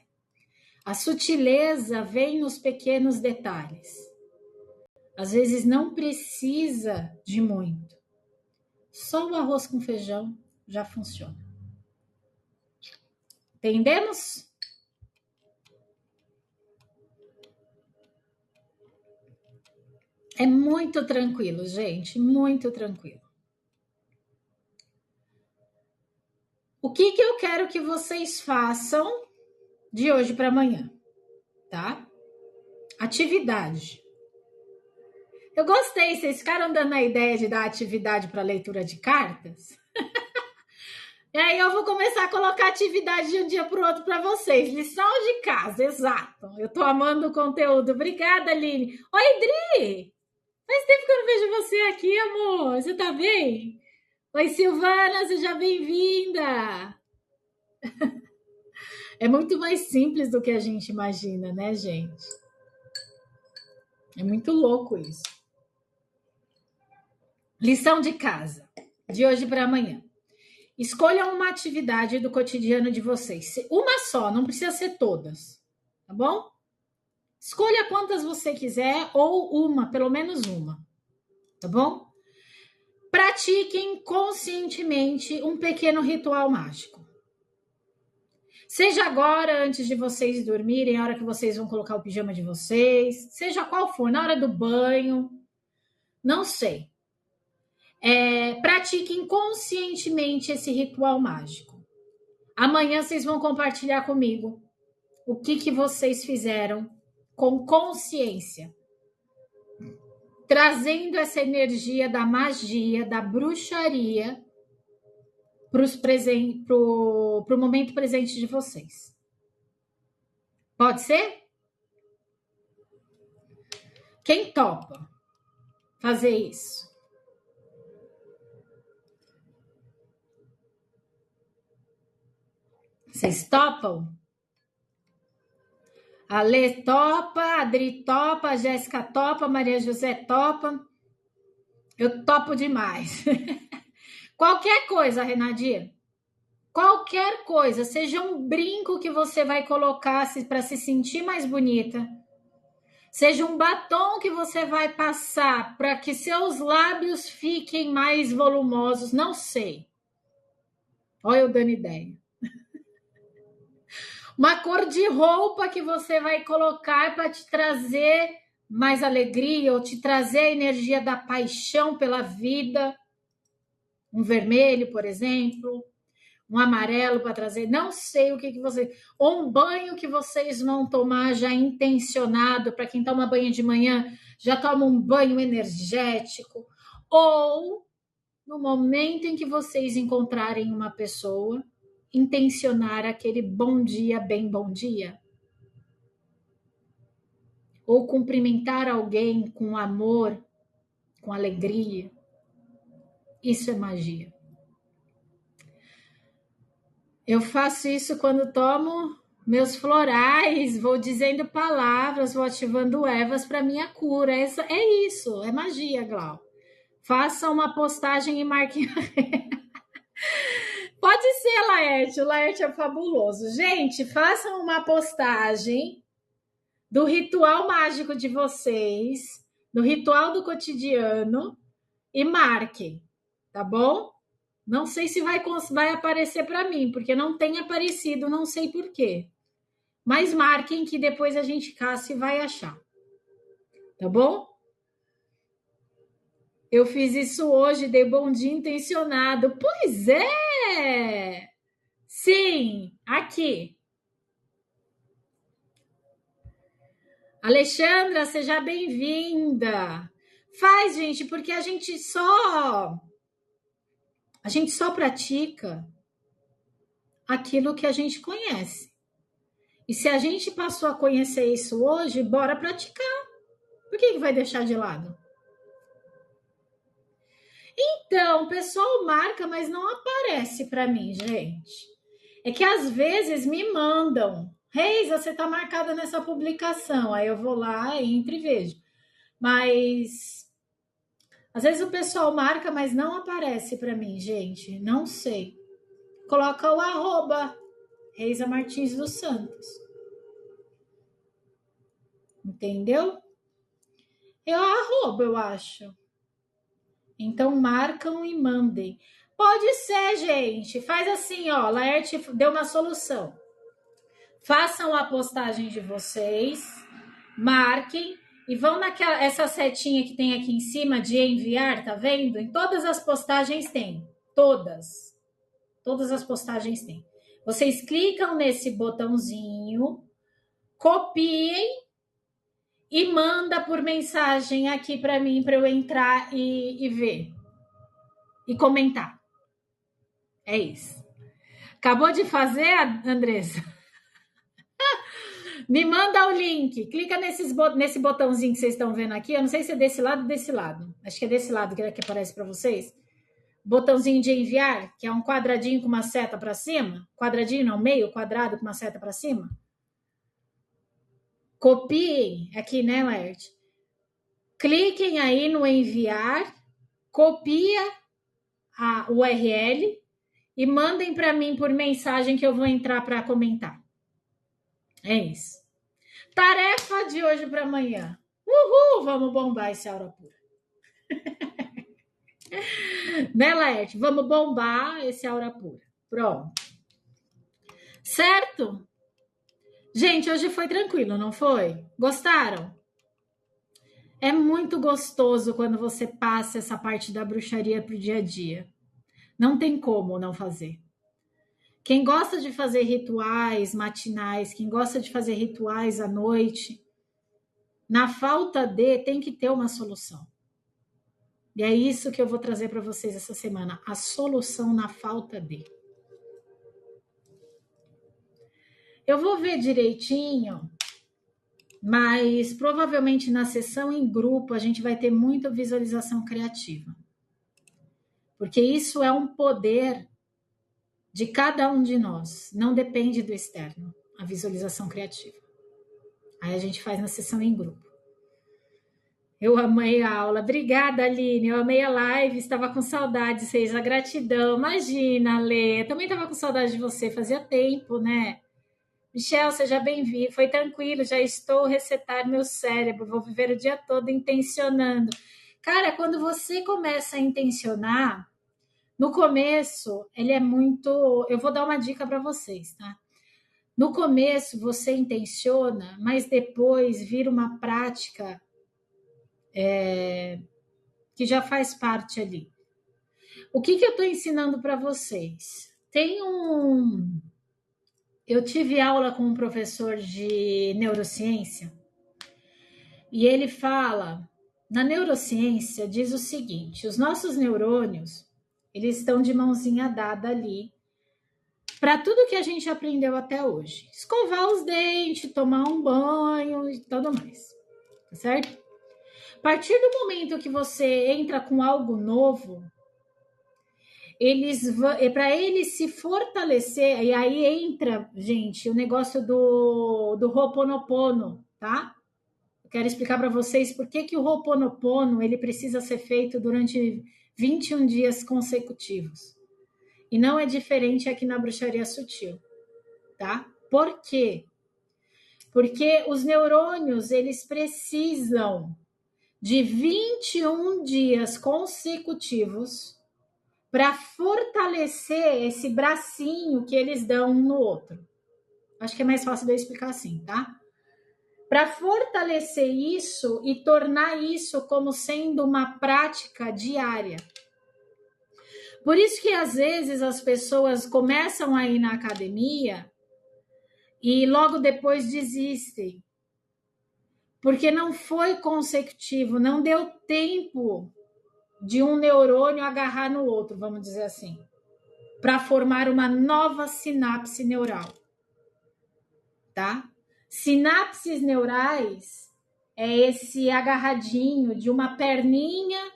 A sutileza vem nos pequenos detalhes. Às vezes não precisa de muito. Só o arroz com feijão já funciona. Entendemos? É muito tranquilo, gente, muito tranquilo. O que eu quero que vocês façam de hoje para amanhã, tá? Atividade. Eu gostei, vocês ficaram dando a ideia de dar atividade para leitura de cartas? E aí eu vou começar a colocar atividade de um dia para o outro para vocês. Lição de casa, exato. Eu tô amando o conteúdo. Obrigada, Aline. Oi, Dri! Faz tempo que eu não vejo você aqui, amor. Você tá bem? Oi, Silvana, seja bem-vinda. É muito mais simples do que a gente imagina, né, gente? É muito louco isso. Lição de casa, de hoje para amanhã. Escolham uma atividade do cotidiano de vocês. Uma só, não precisa ser todas, tá bom? Escolha quantas você quiser ou uma, pelo menos uma, tá bom? Pratiquem conscientemente um pequeno ritual mágico. Seja agora, antes de vocês dormirem, a hora que vocês vão colocar o pijama de vocês, seja qual for, na hora do banho, não sei. Pratiquem conscientemente esse ritual mágico. Amanhã vocês vão compartilhar comigo o que vocês fizeram com consciência, trazendo essa energia da magia, da bruxaria para o momento presente de vocês. Pode ser? Quem topa fazer isso? Vocês topam? A Lê topa, a Adri topa, a Jéssica topa, a Maria José topa. Eu topo demais. Qualquer coisa, Renadia. Qualquer coisa, seja um brinco que você vai colocar para se sentir mais bonita, seja um batom que você vai passar para que seus lábios fiquem mais volumosos, não sei. Olha eu dando ideia. Uma cor de roupa que você vai colocar para te trazer mais alegria ou te trazer a energia da paixão pela vida. Um vermelho, por exemplo. Um amarelo para trazer, não sei o que você... Ou um banho que vocês vão tomar já intencionado, para quem toma banho de manhã, já toma um banho energético. Ou, no momento em que vocês encontrarem uma pessoa, intencionar aquele bom dia, bem bom dia. Ou cumprimentar alguém com amor, com alegria. Isso é magia. Eu faço isso quando tomo meus florais, vou dizendo palavras, vou ativando ervas para minha cura. É isso, é magia, Glau. Faça uma postagem e marque. Pode ser, Laerte, o Laerte é fabuloso. Gente, façam uma postagem do ritual mágico de vocês, do ritual do cotidiano e marquem, tá bom? Não sei se vai aparecer para mim, porque não tem aparecido, não sei por quê. Mas marquem que depois a gente caça e vai achar. Tá bom? Eu fiz isso hoje, dei bom dia intencionado. Pois é! Sim, aqui. Alexandra, seja bem-vinda. Faz, gente, porque a gente só pratica aquilo que a gente conhece. E se a gente passou a conhecer isso hoje, bora praticar. Por que vai deixar de lado? Então, o pessoal marca, mas não aparece para mim, gente. É que às vezes me mandam, Reisa, você está marcada nessa publicação. Aí eu vou lá, entro e vejo. Mas às vezes o pessoal marca, mas não aparece para mim, gente. Não sei. Coloca o arroba Reisa Martins dos Santos. Entendeu? Eu arroba, eu acho. Então marcam e mandem. Pode ser, gente. Faz assim, ó. Laerte deu uma solução. Façam a postagem de vocês, marquem e vão naquela essa setinha que tem aqui em cima de enviar, tá vendo? Em todas as postagens tem. Todas. Todas as postagens tem. Vocês clicam nesse botãozinho, copiem e manda por mensagem aqui para mim, para eu entrar e ver. E comentar. É isso. Acabou de fazer, Andressa? Me manda o link. Clica nesse botãozinho que vocês estão vendo aqui. Eu não sei se é desse lado ou desse lado. Acho que é desse lado que aparece para vocês. Botãozinho de enviar, que é um quadradinho com uma seta para cima. Quadradinho não, meio quadrado com uma seta para cima. Copiem aqui, né, Laerte? Cliquem aí no enviar, copia a URL e mandem para mim por mensagem que eu vou entrar para comentar. É isso. Tarefa de hoje para amanhã. Uhul, vamos bombar esse Aura Pura. Né, Laerte? Vamos bombar esse Aura Pura. Pronto. Certo? Gente, hoje foi tranquilo, não foi? Gostaram? É muito gostoso quando você passa essa parte da bruxaria pro dia a dia. Não tem como não fazer. Quem gosta de fazer rituais matinais, quem gosta de fazer rituais à noite, na falta de, tem que ter uma solução. E é isso que eu vou trazer para vocês essa semana, a solução na falta de. Eu vou ver direitinho, mas provavelmente na sessão em grupo a gente vai ter muita visualização criativa. Porque isso é um poder de cada um de nós, não depende do externo, a visualização criativa. Aí a gente faz na sessão em grupo. Eu amei a aula. Obrigada, Aline. Eu amei a live. Estava com saudade, seja gratidão. Imagina, Lê. Eu também estava com saudade de você. Fazia tempo, né? Michel, seja bem-vindo. Foi tranquilo. Já estou a resetar meu cérebro. Vou viver o dia todo intencionando. Cara, quando você começa a intencionar, no começo, ele é muito... Eu vou dar uma dica para vocês, tá? No começo, você intenciona, mas depois vira uma prática que já faz parte ali. O que eu estou ensinando para vocês? Eu tive aula com um professor de neurociência e ele fala, na neurociência diz o seguinte, os nossos neurônios, eles estão de mãozinha dada ali para tudo que a gente aprendeu até hoje. Escovar os dentes, tomar um banho e tudo mais, tá certo? A partir do momento que você entra com algo novo, para eles se fortalecer, e aí entra, gente, o negócio do Ho'oponopono, tá? Eu quero explicar para vocês por que o Ho'oponopono ele precisa ser feito durante 21 dias consecutivos. E não é diferente aqui na bruxaria sutil, tá? Por quê? Porque os neurônios, eles precisam de 21 dias consecutivos para fortalecer esse bracinho que eles dão um no outro. Acho que é mais fácil de eu explicar assim, tá? Para fortalecer isso e tornar isso como sendo uma prática diária. Por isso que às vezes as pessoas começam a ir na academia e logo depois desistem. Porque não foi consecutivo, não deu tempo de um neurônio agarrar no outro, vamos dizer assim, para formar uma nova sinapse neural, tá? Sinapses neurais é esse agarradinho de uma perninha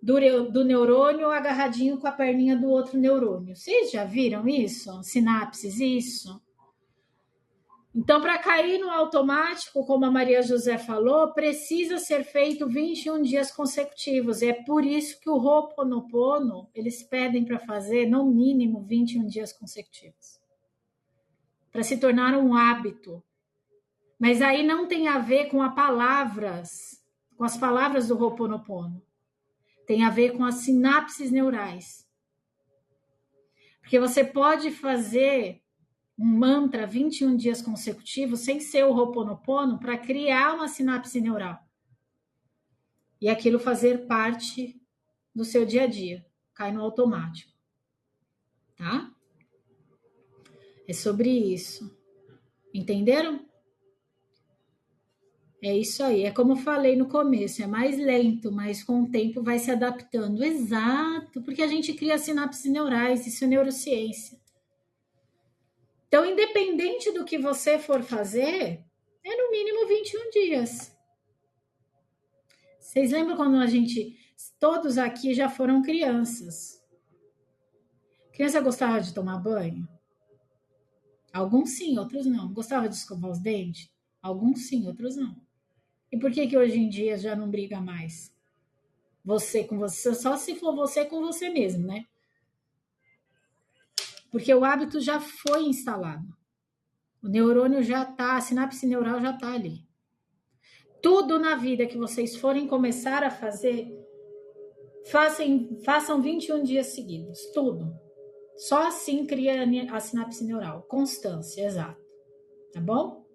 do neurônio agarradinho com a perninha do outro neurônio. Vocês já viram isso? Sinapses, isso? Então, para cair no automático, como a Maria José falou, precisa ser feito 21 dias consecutivos. É por isso que o Ho'oponopono, eles pedem para fazer no mínimo 21 dias consecutivos. Para se tornar um hábito. Mas aí não tem a ver com as palavras do Ho'oponopono. Tem a ver com as sinapses neurais. Porque você pode fazer um mantra 21 dias consecutivos sem ser o Ho'oponopono para criar uma sinapse neural. E aquilo fazer parte do seu dia a dia. Cai no automático. Tá? É sobre isso. Entenderam? É isso aí. É como eu falei no começo, é mais lento, mas com o tempo vai se adaptando. Exato, porque a gente cria sinapses neurais, isso é neurociência. Então, independente do que você for fazer, é no mínimo 21 dias. Vocês lembram quando todos aqui já foram crianças? Criança gostava de tomar banho? Alguns sim, outros não. Gostava de escovar os dentes? Alguns sim, outros não. E por que hoje em dia já não briga mais? Você com você, só se for você com você mesmo, né? Porque o hábito já foi instalado. O neurônio já tá, a sinapse neural já tá ali. Tudo na vida que vocês forem começar a fazer, façam 21 dias seguidos. Tudo. Só assim cria a sinapse neural. Constância, exato. Tá bom?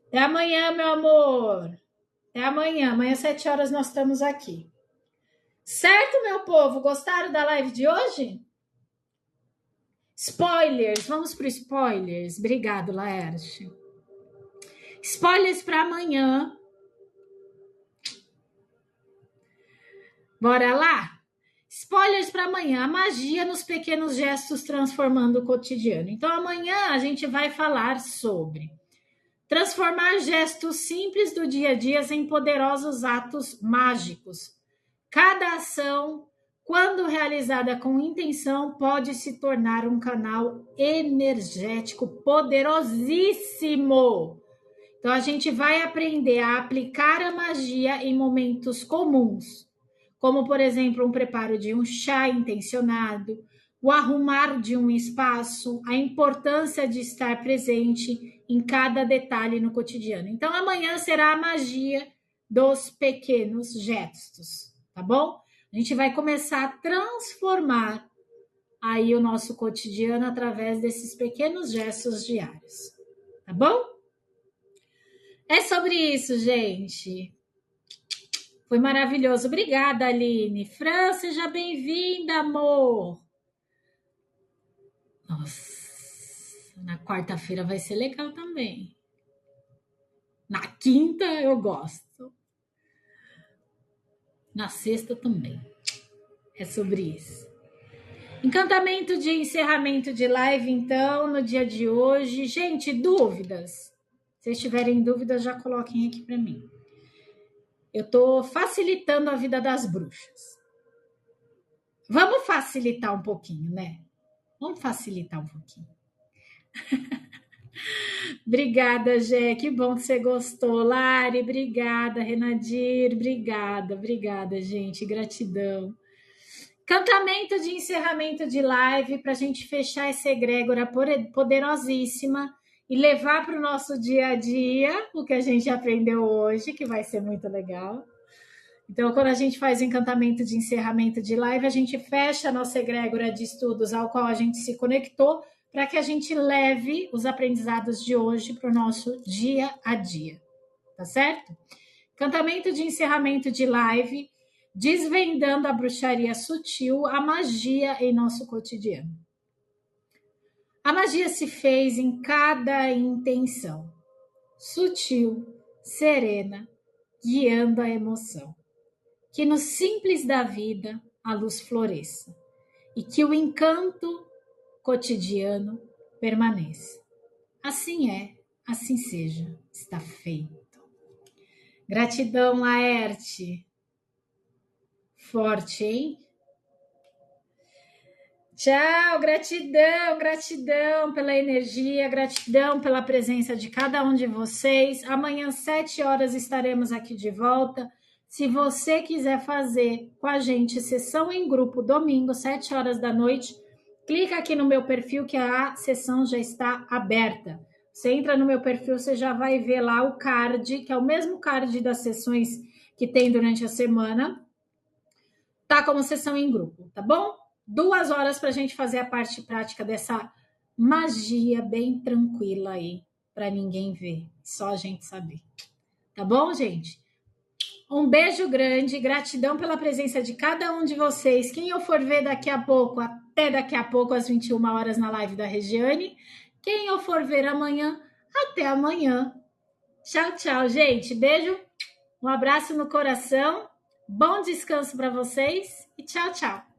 Até amanhã, meu amor. Até amanhã. Amanhã, às 7 horas, nós estamos aqui. Certo, meu povo? Gostaram da live de hoje? Spoilers. Vamos para spoilers. Obrigado, Laerte. Spoilers para amanhã. Bora lá? Spoilers para amanhã. A magia nos pequenos gestos transformando o cotidiano. Então, amanhã a gente vai falar sobre transformar gestos simples do dia a dia em poderosos atos mágicos. Cada ação, quando realizada com intenção, pode se tornar um canal energético poderosíssimo. Então, a gente vai aprender a aplicar a magia em momentos comuns, como, por exemplo, um preparo de um chá intencionado, o arrumar de um espaço, a importância de estar presente em cada detalhe no cotidiano. Então, amanhã será a magia dos pequenos gestos, tá bom? A gente vai começar a transformar aí o nosso cotidiano através desses pequenos gestos diários, tá bom? É sobre isso, gente. Foi maravilhoso. Obrigada, Aline. Fran, seja bem-vinda, amor. Nossa, na quarta-feira vai ser legal também. Na quinta eu gosto. Na sexta também. É sobre isso. Encantamento de encerramento de live, então, no dia de hoje. Gente, dúvidas? Se vocês tiverem dúvidas, já coloquem aqui para mim. Eu estou facilitando a vida das bruxas. Vamos facilitar um pouquinho, né? Vamos facilitar um pouquinho. Obrigada, Gé. Que bom que você gostou. Lari, obrigada. Renadir, obrigada, gente. Gratidão. Cantamento de encerramento de live para a gente fechar essa egrégora poderosíssima e levar para o nosso dia a dia o que a gente aprendeu hoje, que vai ser muito legal. Então, quando a gente faz o encantamento de encerramento de live, a gente fecha a nossa egrégora de estudos ao qual a gente se conectou para que a gente leve os aprendizados de hoje para o nosso dia a dia. Tá certo? Encantamento de encerramento de live, desvendando a bruxaria sutil, a magia em nosso cotidiano. A magia se fez em cada intenção, sutil, serena, guiando a emoção. Que no simples da vida a luz floresça e que o encanto cotidiano permaneça. Assim é, assim seja, está feito. Gratidão, Laerte. Forte, hein? Tchau, gratidão, gratidão pela energia, gratidão pela presença de cada um de vocês. Amanhã, 7 horas, estaremos aqui de volta. Se você quiser fazer com a gente sessão em grupo, domingo, 7 horas da noite, clica aqui no meu perfil que a sessão já está aberta. Você entra no meu perfil, você já vai ver lá o card, que é o mesmo card das sessões que tem durante a semana. Tá como sessão em grupo, tá bom? 2 horas para a gente fazer a parte prática dessa magia bem tranquila aí, para ninguém ver, só a gente saber. Tá bom, gente? Um beijo grande, gratidão pela presença de cada um de vocês. Quem eu for ver daqui a pouco, até daqui a pouco, às 21 horas, na live da Regiane. Quem eu for ver amanhã, até amanhã. Tchau, tchau, gente. Beijo, um abraço no coração, bom descanso para vocês e tchau, tchau.